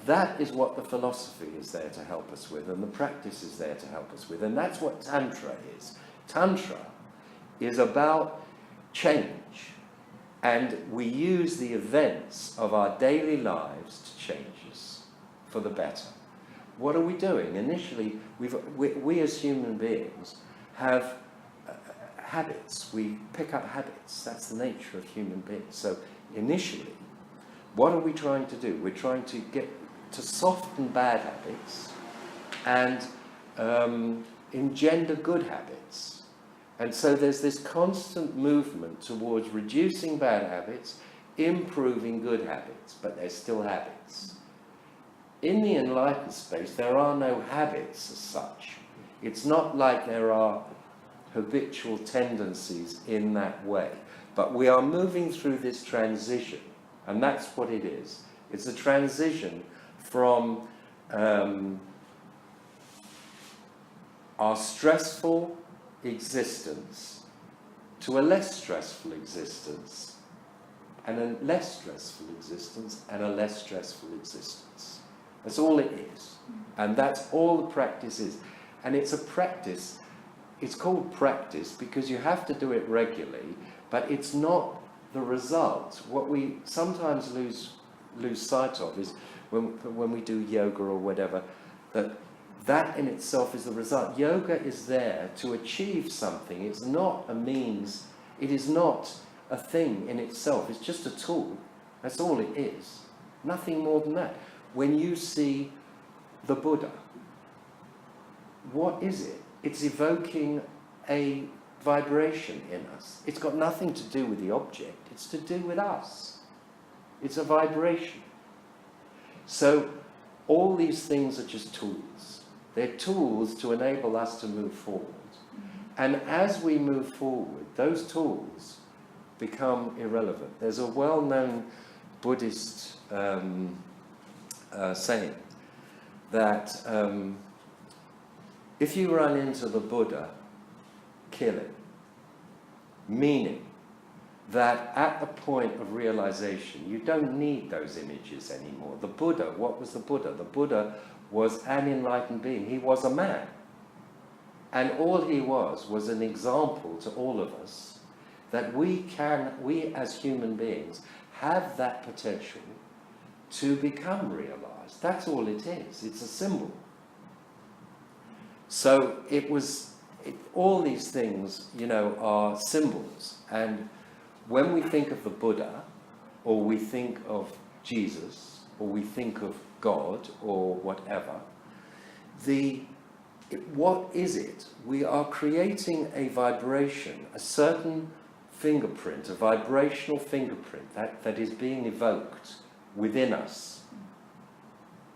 That is what the philosophy is there to help us with, and the practice is there to help us with. And that's what Tantra is. Tantra is about change. And we use the events of our daily lives to change us for the better. What are we doing? Initially, we as human beings have habits. We pick up habits. That's the nature of human beings. So initially, What are we trying to do? We're trying to get to soften bad habits and engender good habits. And so there's this constant movement towards reducing bad habits, improving good habits, but they're still habits. In the enlightened space, there are no habits as such. It's not like there are habitual tendencies in that way. But we are moving through this transition, and that's what it is. It's a transition from our stressful existence to a less stressful existence, and a less stressful existence, and a less stressful existence. That's all it is. And that's all the practice is. And it's a practice. It's called practice because you have to do it regularly, but it's not the result. What we sometimes lose sight of is when we do yoga or whatever, that in itself is the result. Yoga is there to achieve something. It's not a means. It is not a thing in itself. It's just a tool. That's all it is. Nothing more than that. When you see the Buddha, what is it? It's evoking a vibration in us. It's got nothing to do with the object. It's to do with us. It's a vibration. So all these things are just tools. They're tools to enable us to move forward. And as we move forward, those tools become irrelevant. There's a well-known Buddhist saying that if you run into the Buddha, kill him. Meaning that at the point of realization, you don't need those images anymore. The Buddha, what was the Buddha? The Buddha was an enlightened being. He was a man. And all he was an example to all of us that we as human beings have that potential to become realized. That's all it is. It's a symbol. So all these things, are symbols. And when we think of the Buddha, or we think of Jesus, or we think of God, or whatever, what is it? We are creating a vibration, a certain fingerprint, a vibrational fingerprint that is being evoked within us.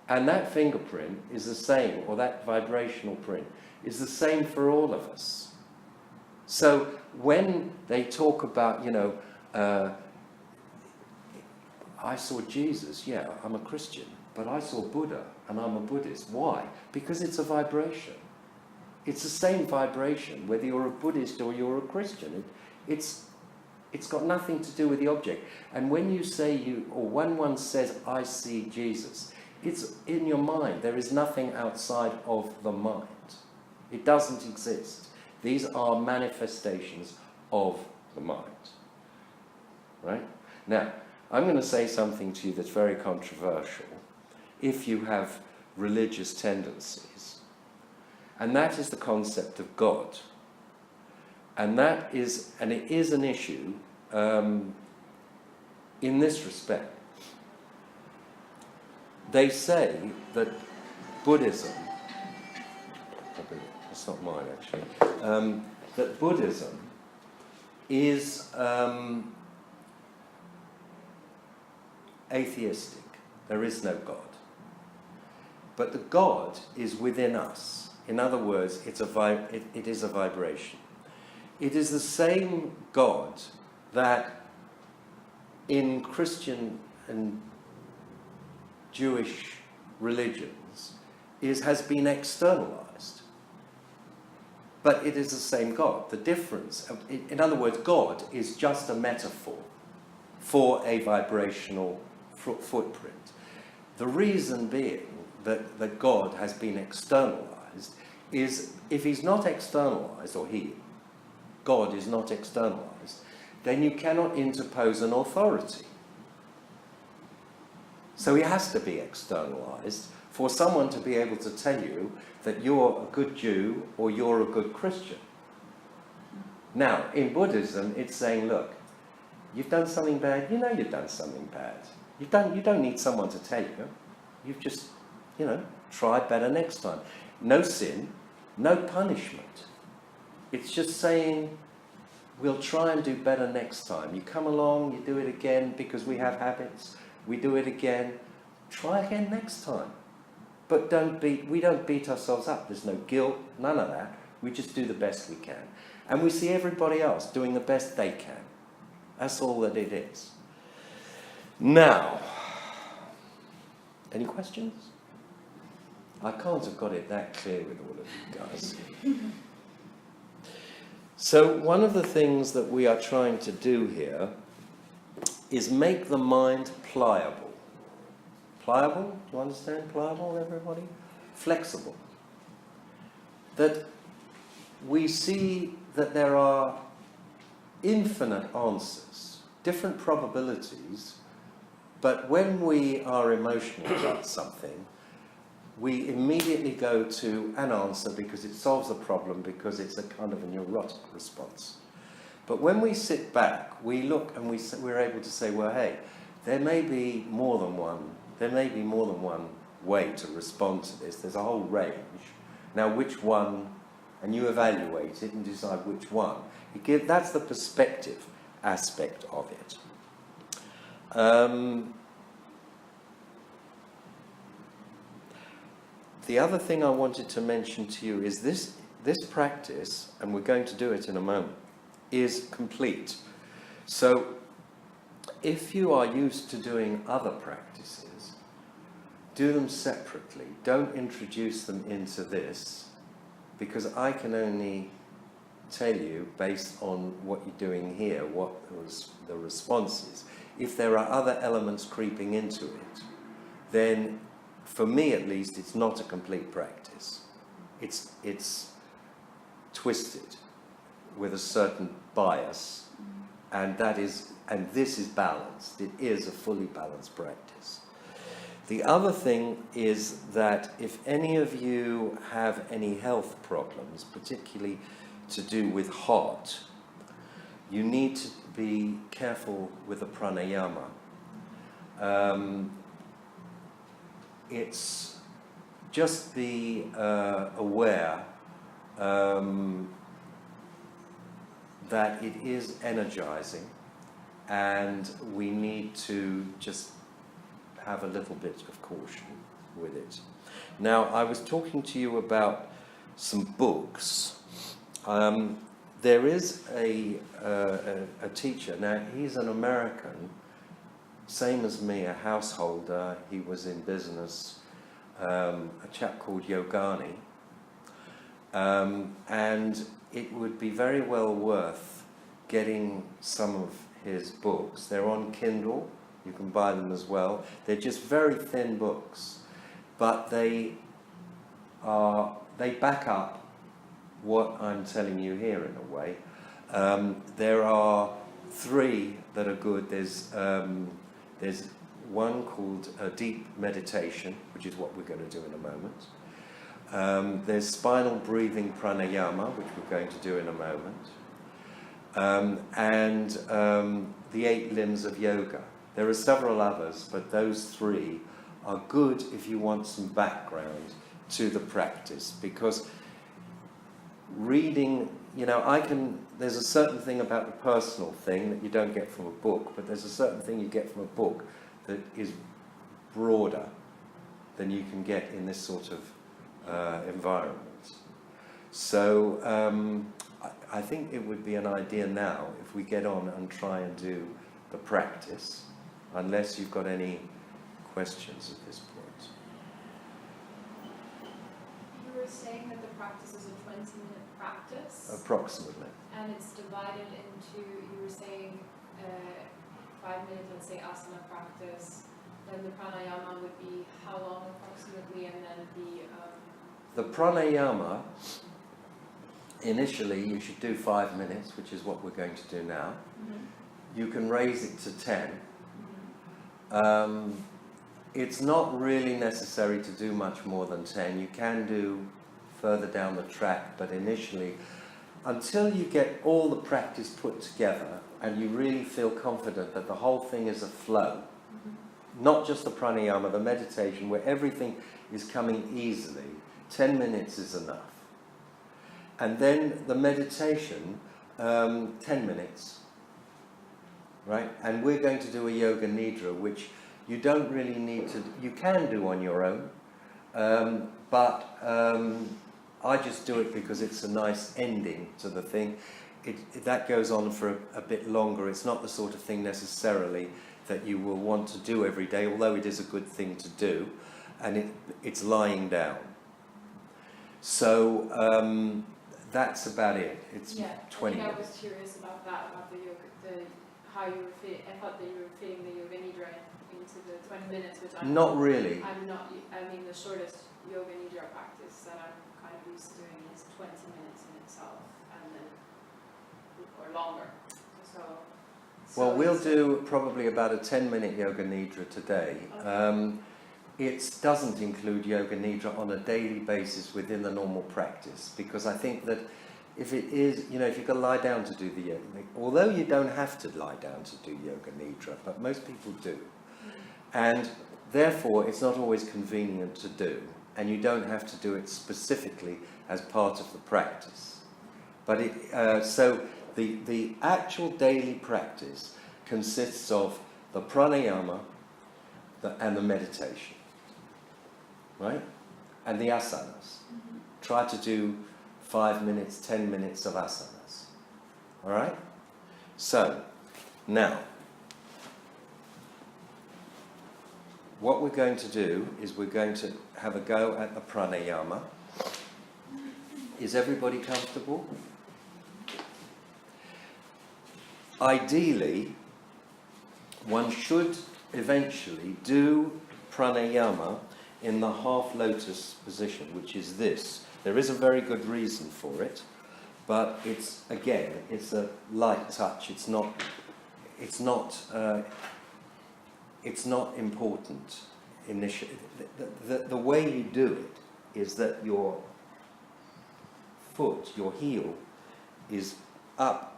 And that fingerprint is the same, or that vibrational print is the same for all of us. So when they talk about, I saw Jesus, yeah, I'm a Christian, but I saw Buddha and I'm a Buddhist. Why? Because it's a vibration. It's the same vibration, whether you're a Buddhist or you're a Christian. It's got nothing to do with the object. And when you say when one says, I see Jesus, it's in your mind. There is nothing outside of the mind. It doesn't exist. These are manifestations of the mind. Right? Now, I'm going to say something to you that's very controversial if you have religious tendencies. And that is the concept of God. And it is an issue in this respect. They say that Buddhism, it's not mine actually, that Buddhism is atheistic. There is no God. But the God is within us. In other words, it is a vibration. It is the same God that in Christian and Jewish religions has been externalized. But it is the same God. The difference, in other words, God is just a metaphor for a vibrational footprint. The reason being that God has been externalized is if he's not externalized, or God is not externalized, then you cannot interpose an authority. So he has to be externalized for someone to be able to tell you that you're a good Jew or you're a good Christian. Now, in Buddhism, it's saying, look, you've done something bad, you've done something bad. You don't need someone to tell you. You've just, try better next time. No sin, no punishment. It's just saying, we'll try and do better next time. You come along, you do it again because we have habits. We do it again. Try again next time. But we don't beat ourselves up. There's no guilt, none of that. We just do the best we can. And we see everybody else doing the best they can. That's all that it is. Now, any questions? I can't have got it that clear with all of you guys. So one of the things that we are trying to do here is make the mind pliable. Pliable? Do you understand pliable, everybody? Flexible. That we see that there are infinite answers, different probabilities, but when we are emotional about something, we immediately go to an answer because it solves a problem, because it's a kind of a neurotic response. But when we sit back, we look and we're able to say, well, hey, there may be more than one way to respond to this. There's a whole range. Now, which one? And you evaluate it and decide which one. That's the perspective aspect of it. The other thing I wanted to mention to you is this practice, and we're going to do it in a moment, is complete. So if you are used to doing other practices, do them separately. Don't introduce them into this, because I can only tell you, based on what you're doing here, what was the response is. If there are other elements creeping into it, then, for me at least, it's not a complete practice. It's twisted with a certain bias, and this is balanced. It is a fully balanced practice. The other thing is that if any of you have any health problems, particularly to do with heart, you need to be careful with the pranayama. It's just be aware that it is energizing, and we need to just have a little bit of caution with it. Now, I was talking to you about some books. There is a teacher. Now, he's an American, same as me, a householder. He was in business, a chap called Yogani. And it would be very well worth getting some of his books. They're on Kindle. You can buy them as well. They're just very thin books, but they back up what I'm telling you here in a way. There are three that are good. There's one called Deep Meditation, which is what we're going to do in a moment. There's Spinal Breathing Pranayama, which we're going to do in a moment. And the 8 Limbs of Yoga. There are several others, but those three are good if you want some background to the practice, because reading, there's a certain thing about the personal thing that you don't get from a book, but there's a certain thing you get from a book that is broader than you can get in this sort of environment. So I think it would be an idea now if we get on and try and do the practice, unless you've got any questions at this point. You were saying that the practice is a 20-minute practice? Approximately. And it's divided into, you were saying, 5 minutes, let's say, asana practice. Then the pranayama would be how long approximately, and then the pranayama, initially you should do 5 minutes, which is what we're going to do now. Mm-hmm. You can raise it to 10. Mm-hmm. It's not really necessary to do much more than 10. You can do further down the track, but initially, until you get all the practice put together and you really feel confident that the whole thing is a flow, not just the pranayama, the meditation, where everything is coming easily, 10 minutes is enough. And then the meditation, 10 minutes, right? And we're going to do a yoga nidra, which you don't really need to, you can do on your own, but I just do it because it's a nice ending to the thing. That goes on for a bit longer. It's not the sort of thing necessarily that you will want to do every day, although it is a good thing to do, and it's lying down. So that's about it. It's 20 I minutes. was curious about that, about the yoga, how you were feeling. I thought that you were feeling the yoga nidra into the 20 minutes, which I'm Not really. I'm not. I mean, the shortest yoga nidra practice that I'm kind of used to doing is 20 minutes in itself, and then or longer. Well, we'll do probably about a 10-minute yoga nidra today. Okay. It doesn't include yoga nidra on a daily basis within the normal practice, because I think that if it is, if you're going to lie down to do the yoga, although you don't have to lie down to do yoga nidra, but most people do, and therefore it's not always convenient to do, and you don't have to do it specifically as part of the practice. But so the actual daily practice consists of the pranayama and the meditation, right? And the asanas. Try to do 5 minutes, 10 minutes of asanas. All right? So, now, what we're going to do is we're going to have a go at the pranayama. Is everybody comfortable? Ideally, one should eventually do pranayama in the half lotus position, which is this. There is a very good reason for it, but it's a light touch. It's not important initially. The way you do it is that your foot, your heel, is up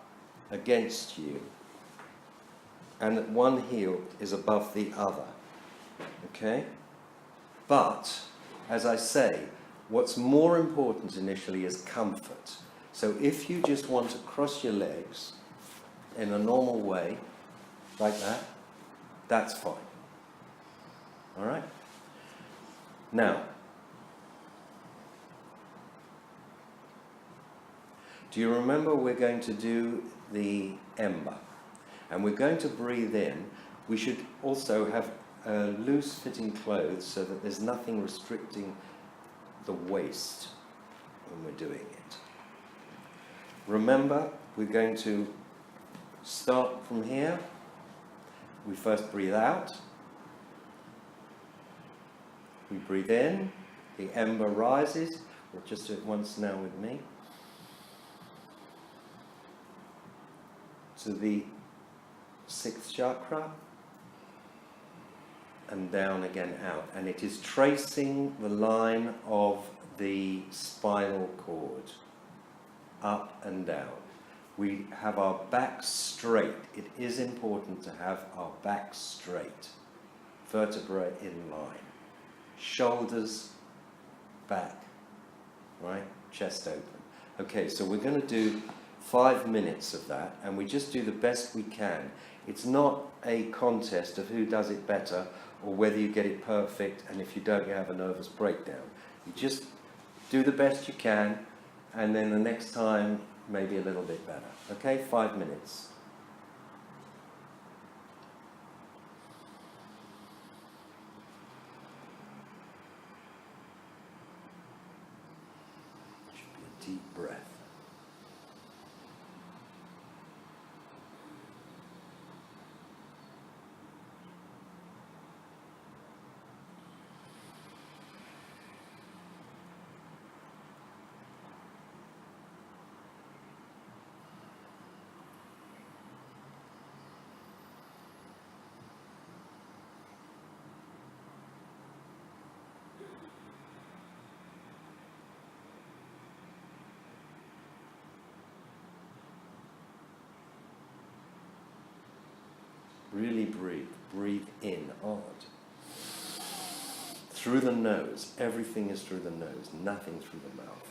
against you, and that one heel is above the other. Okay? But, as I say, what's more important initially is comfort. So if you just want to cross your legs in a normal way, like that, that's fine. All right? Now, do you remember we're going to do the ember? And we're going to breathe in. We should also have loose-fitting clothes so that there's nothing restricting the waist when we're doing it. Remember, we're going to start from here. We first breathe out. We breathe in. The ember rises. We'll just do it once now with me. To the 6th chakra, and down again out. And it is tracing the line of the spinal cord, up and down. We have our back straight. It is important to have our back straight. Vertebrae in line. Shoulders back, right? Chest open. Okay, so we're going to do 5 minutes of that, and we just do the best we can. It's not a contest of who does it better or whether you get it perfect, and if you don't, you have a nervous breakdown. You just do the best you can, and then the next time, maybe a little bit better. Okay, 5 minutes. Should be a deep breath. Really breathe. Breathe in hard. through the nose. Everything is through the nose, nothing through the mouth.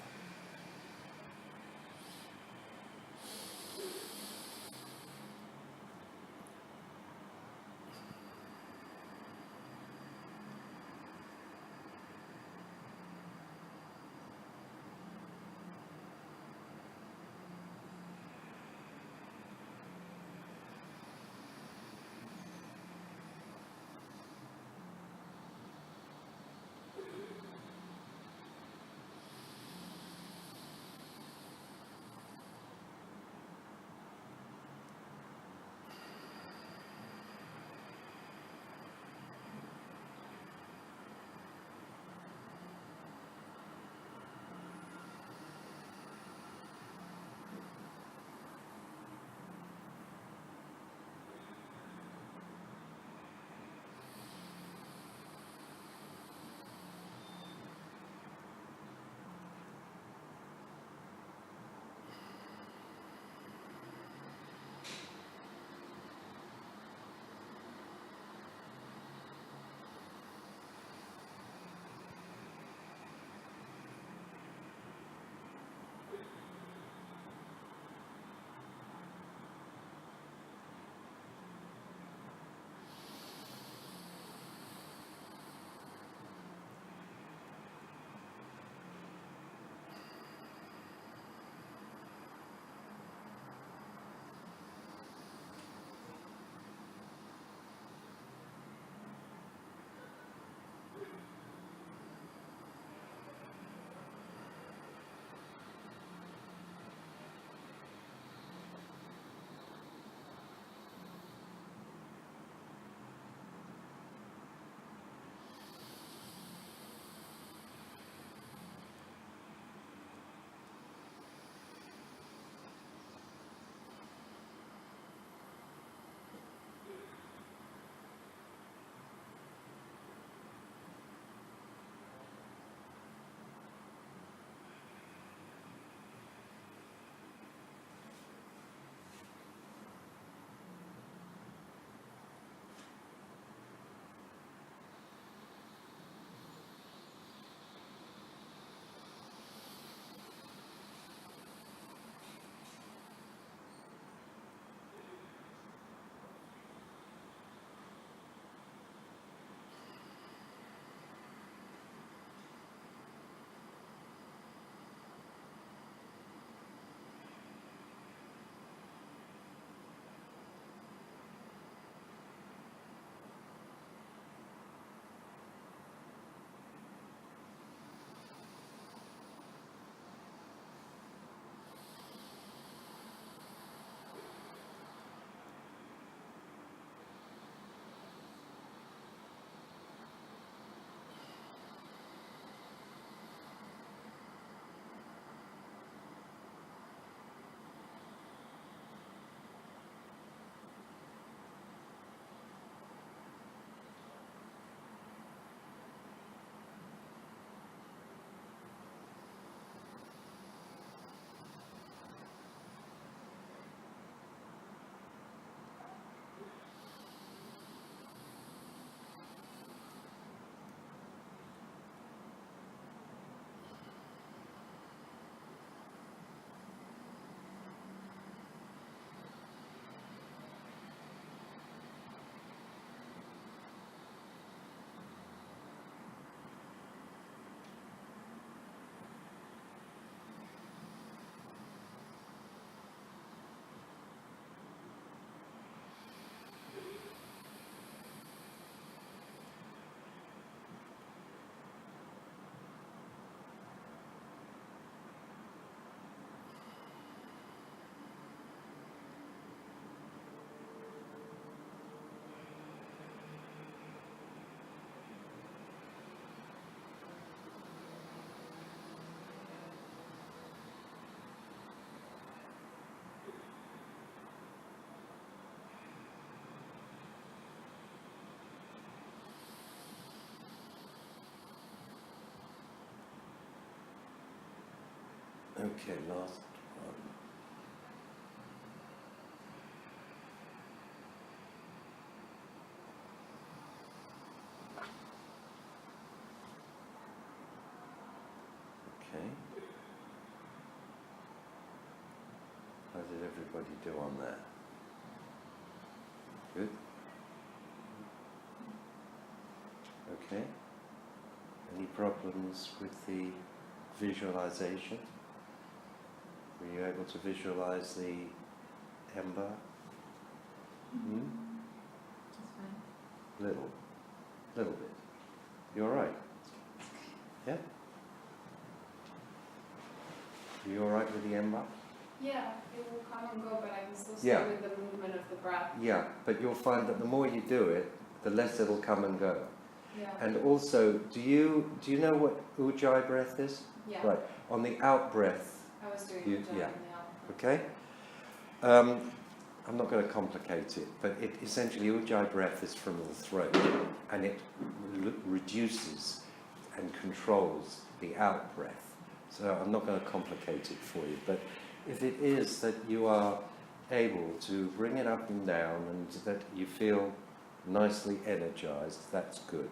Okay, last one. did everybody do on that? Good? Okay. Any problems with the visualization? Were you able to visualize the ember? Hmm? That's fine. Little bit. You all right? Yeah? Are you all right with the ember? Yeah, it will come and go, but I can still stay Yeah. with the movement of the breath. Yeah, but you'll find that the more you do it, the less it'll come and go. Yeah. And also, do you know what ujjayi breath is? Yeah. Right. On the out breath, I was doing You- it yeah. now. okay? I'm not going to complicate it, but it essentially ujjayi breath is from the throat, and it reduces and controls the out breath. So I'm not going to complicate it for you, but if it is that you are able to bring it up and down and that you feel nicely energized, that's good.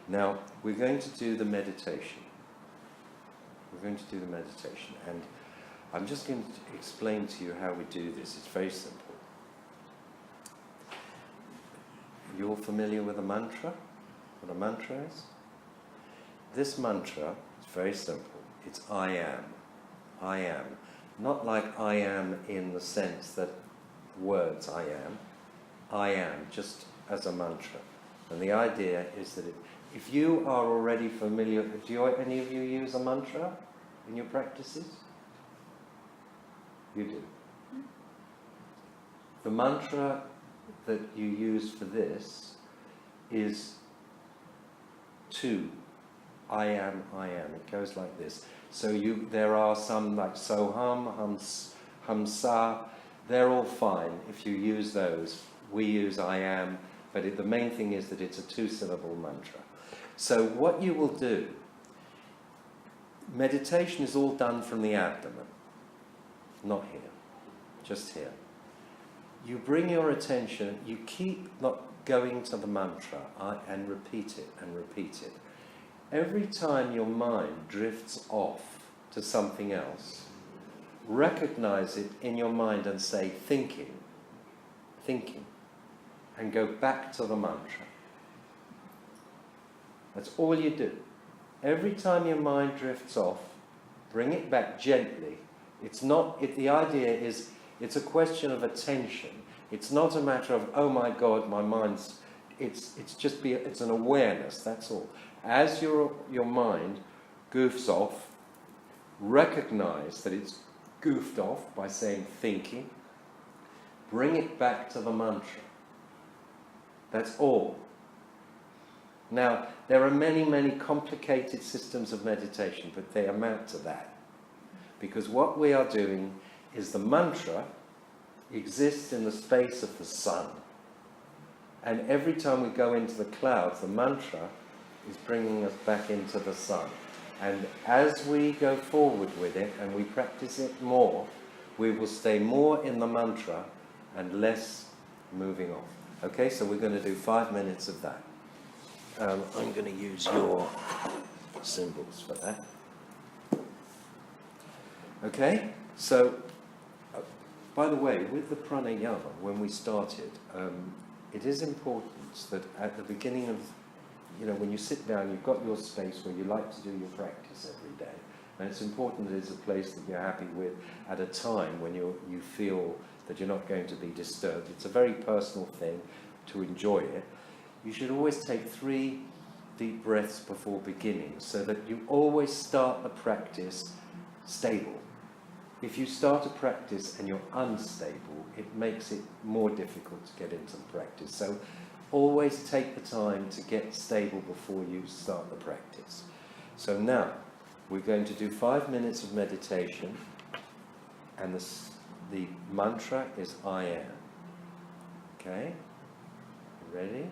Now, we're going to do the meditation. We're going to do the meditation, and I'm just going to explain to you how we do this. It's very simple. You're familiar with a mantra? What a mantra is? This mantra is very simple. It's I am. I am. Not like I am in the sense that words I am. I am, just as a mantra. And the idea is that if you are already familiar, any of you use a mantra in your practices? You do. The mantra that you use for this is two. I am, I am. It goes like this. So there are some like soham, hamsa. They're all fine if you use those. We use I am, but the main thing is that it's a two-syllable mantra. So what you will do, meditation is all done from the abdomen, not here, just here. You bring your attention, you keep not going to the mantra and repeat it and repeat it. Every time your mind drifts off to something else, recognize it in your mind and say, thinking, thinking, and go back to the mantra. That's all you do. Every time your mind drifts off, bring it back gently. The idea is, it's a question of attention. It's not a matter of, oh my God, my mind's, it's an awareness, that's all. As your mind goofs off, recognize that it's goofed off by saying thinking, bring it back to the mantra. That's all. Now, there are many, many complicated systems of meditation, but they amount to that. Because what we are doing is the mantra exists in the space of the sun. And every time we go into the clouds, the mantra is bringing us back into the sun. And as we go forward with it and we practice it more, we will stay more in the mantra and less moving off. Okay, so we're going to do 5 minutes of that. I'm going to use your symbols for that. Okay, so by the way, with the pranayama, when we started, it is important that at the beginning of, when you sit down, you've got your space where you like to do your practice every day. And it's important that it's a place that you're happy with at a time when you feel that you're not going to be disturbed. It's a very personal thing to enjoy it. You should always take 3 deep breaths before beginning so that you always start the practice stable. If you start a practice and you're unstable, it makes it more difficult to get into the practice. So always take the time to get stable before you start the practice. So now, we're going to do 5 minutes of meditation, and the mantra is I am. Okay? Ready?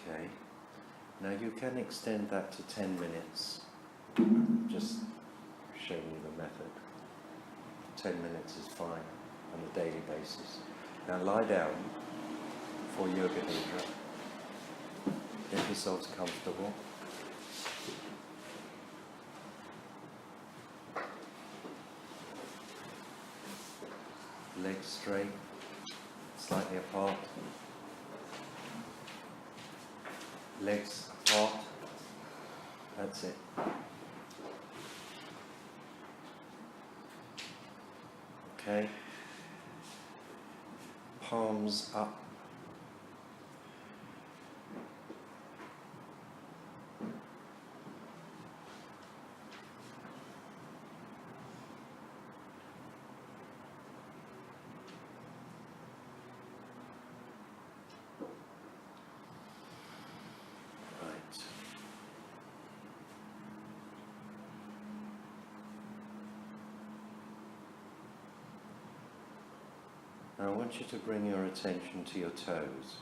Okay. Now you can extend that to 10 minutes. Just showing you the method. 10 minutes is fine on a daily basis. Now lie down for Yoga Nidra. Get yourselves comfortable. Legs straight, slightly apart. Legs apart. That's it. Okay. Palms up. Right. Now I want you to bring your attention to your toes.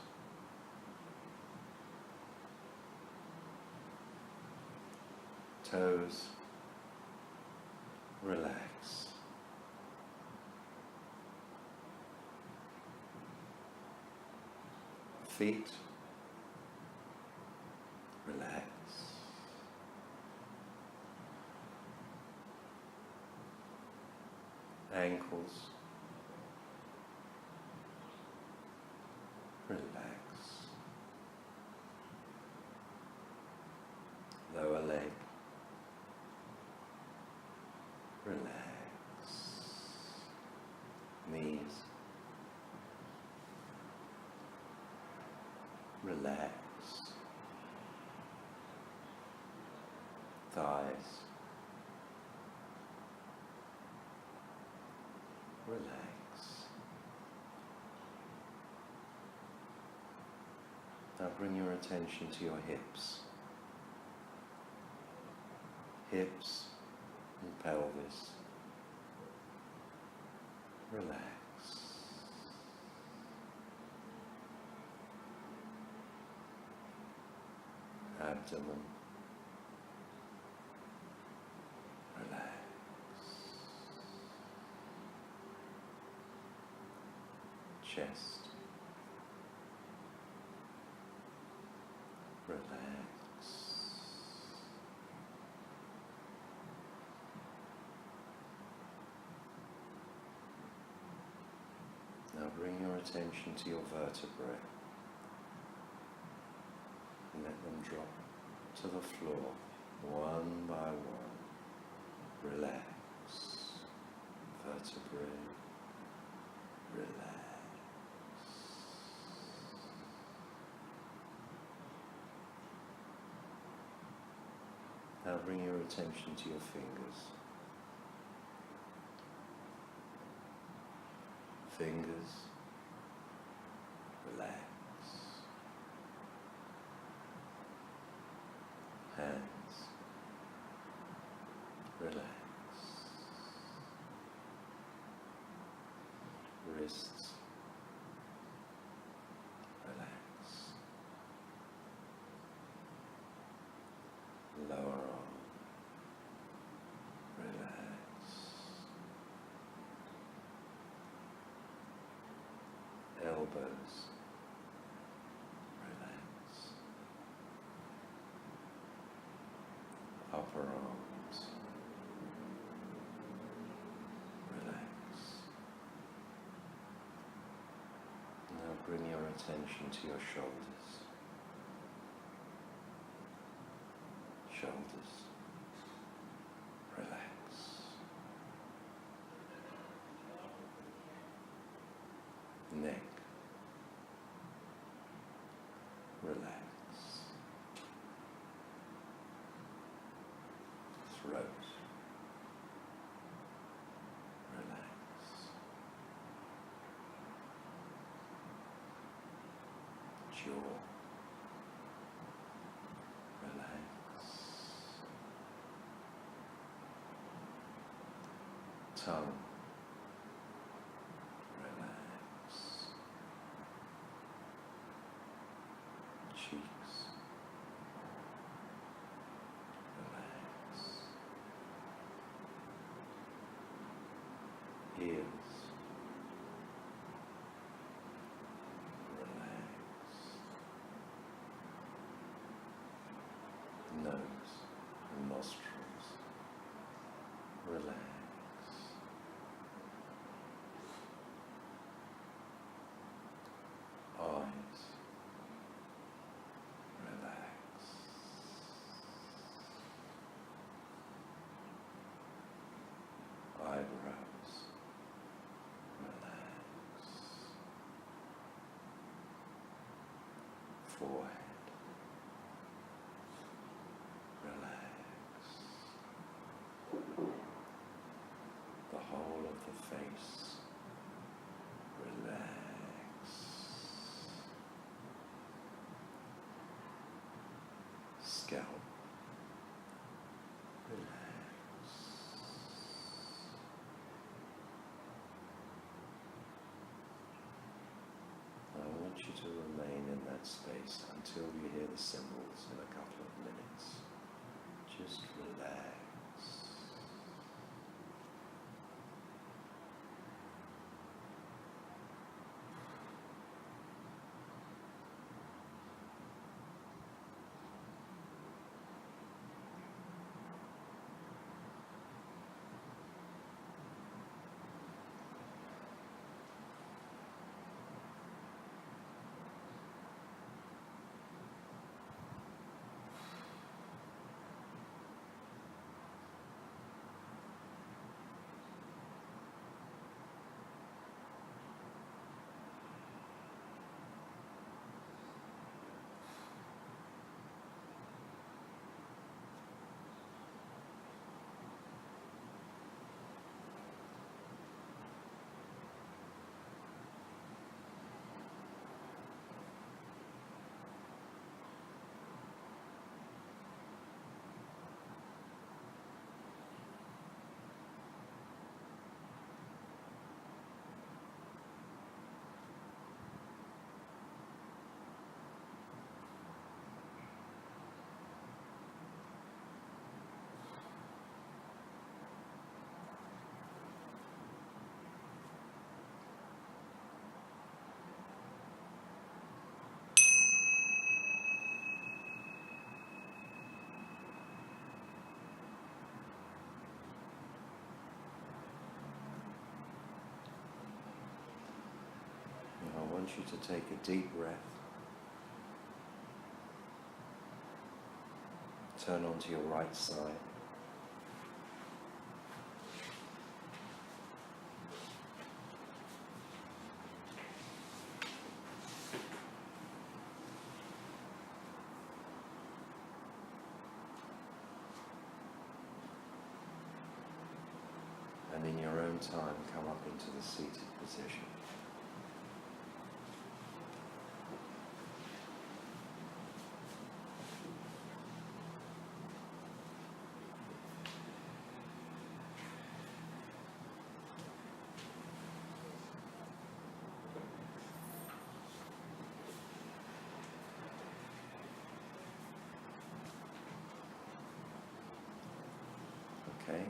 Toes, relax. Feet, relax. Ankles, relax. Lower leg, relax. Knees, relax. Thighs, relax. Now bring your attention to your hips. Hips and pelvis. Relax. Abdomen. Relax. Chest. Relax. Now bring your attention to your vertebrae and let them drop to the floor one by one. Relax. Vertebrae. Relax. Now bring your attention to your fingers. Fingers, relax. Hands, relax. Wrists, relax. Lower arm, relax. Elbows, relax. Upper arms, relax. Now bring your attention to your shoulders. Shoulders, relax. Neck, relax. Throat, relax. Jaw, relax. Tongue, relax. Cheeks, forehead. Relax. The whole of the face. Relax. Scalp. Relax. I want you to remain in that space until you hear the cymbals in a couple of minutes. Just relax. I want you to take a deep breath. Turn onto your right side. And in your own time, come up into the seated position. Okay.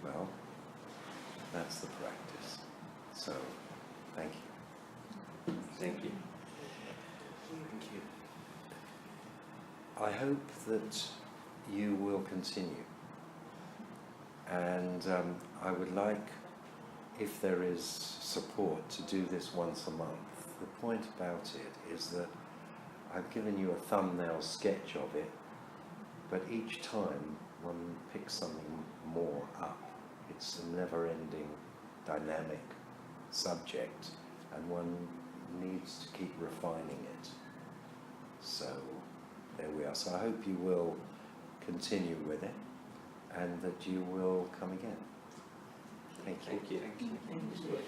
Well, that's the practice. So, thank you. Thank you. Thank you. I hope that you will continue. And I would like, if there is support, to do this once a month. The point about it is that I've given you a thumbnail sketch of it, but each time one picks something more up. It's a never-ending, dynamic subject, and one needs to keep refining it. So there we are. So I hope you will continue with it, and that you will come again. Thank you. Thank you. Thank you.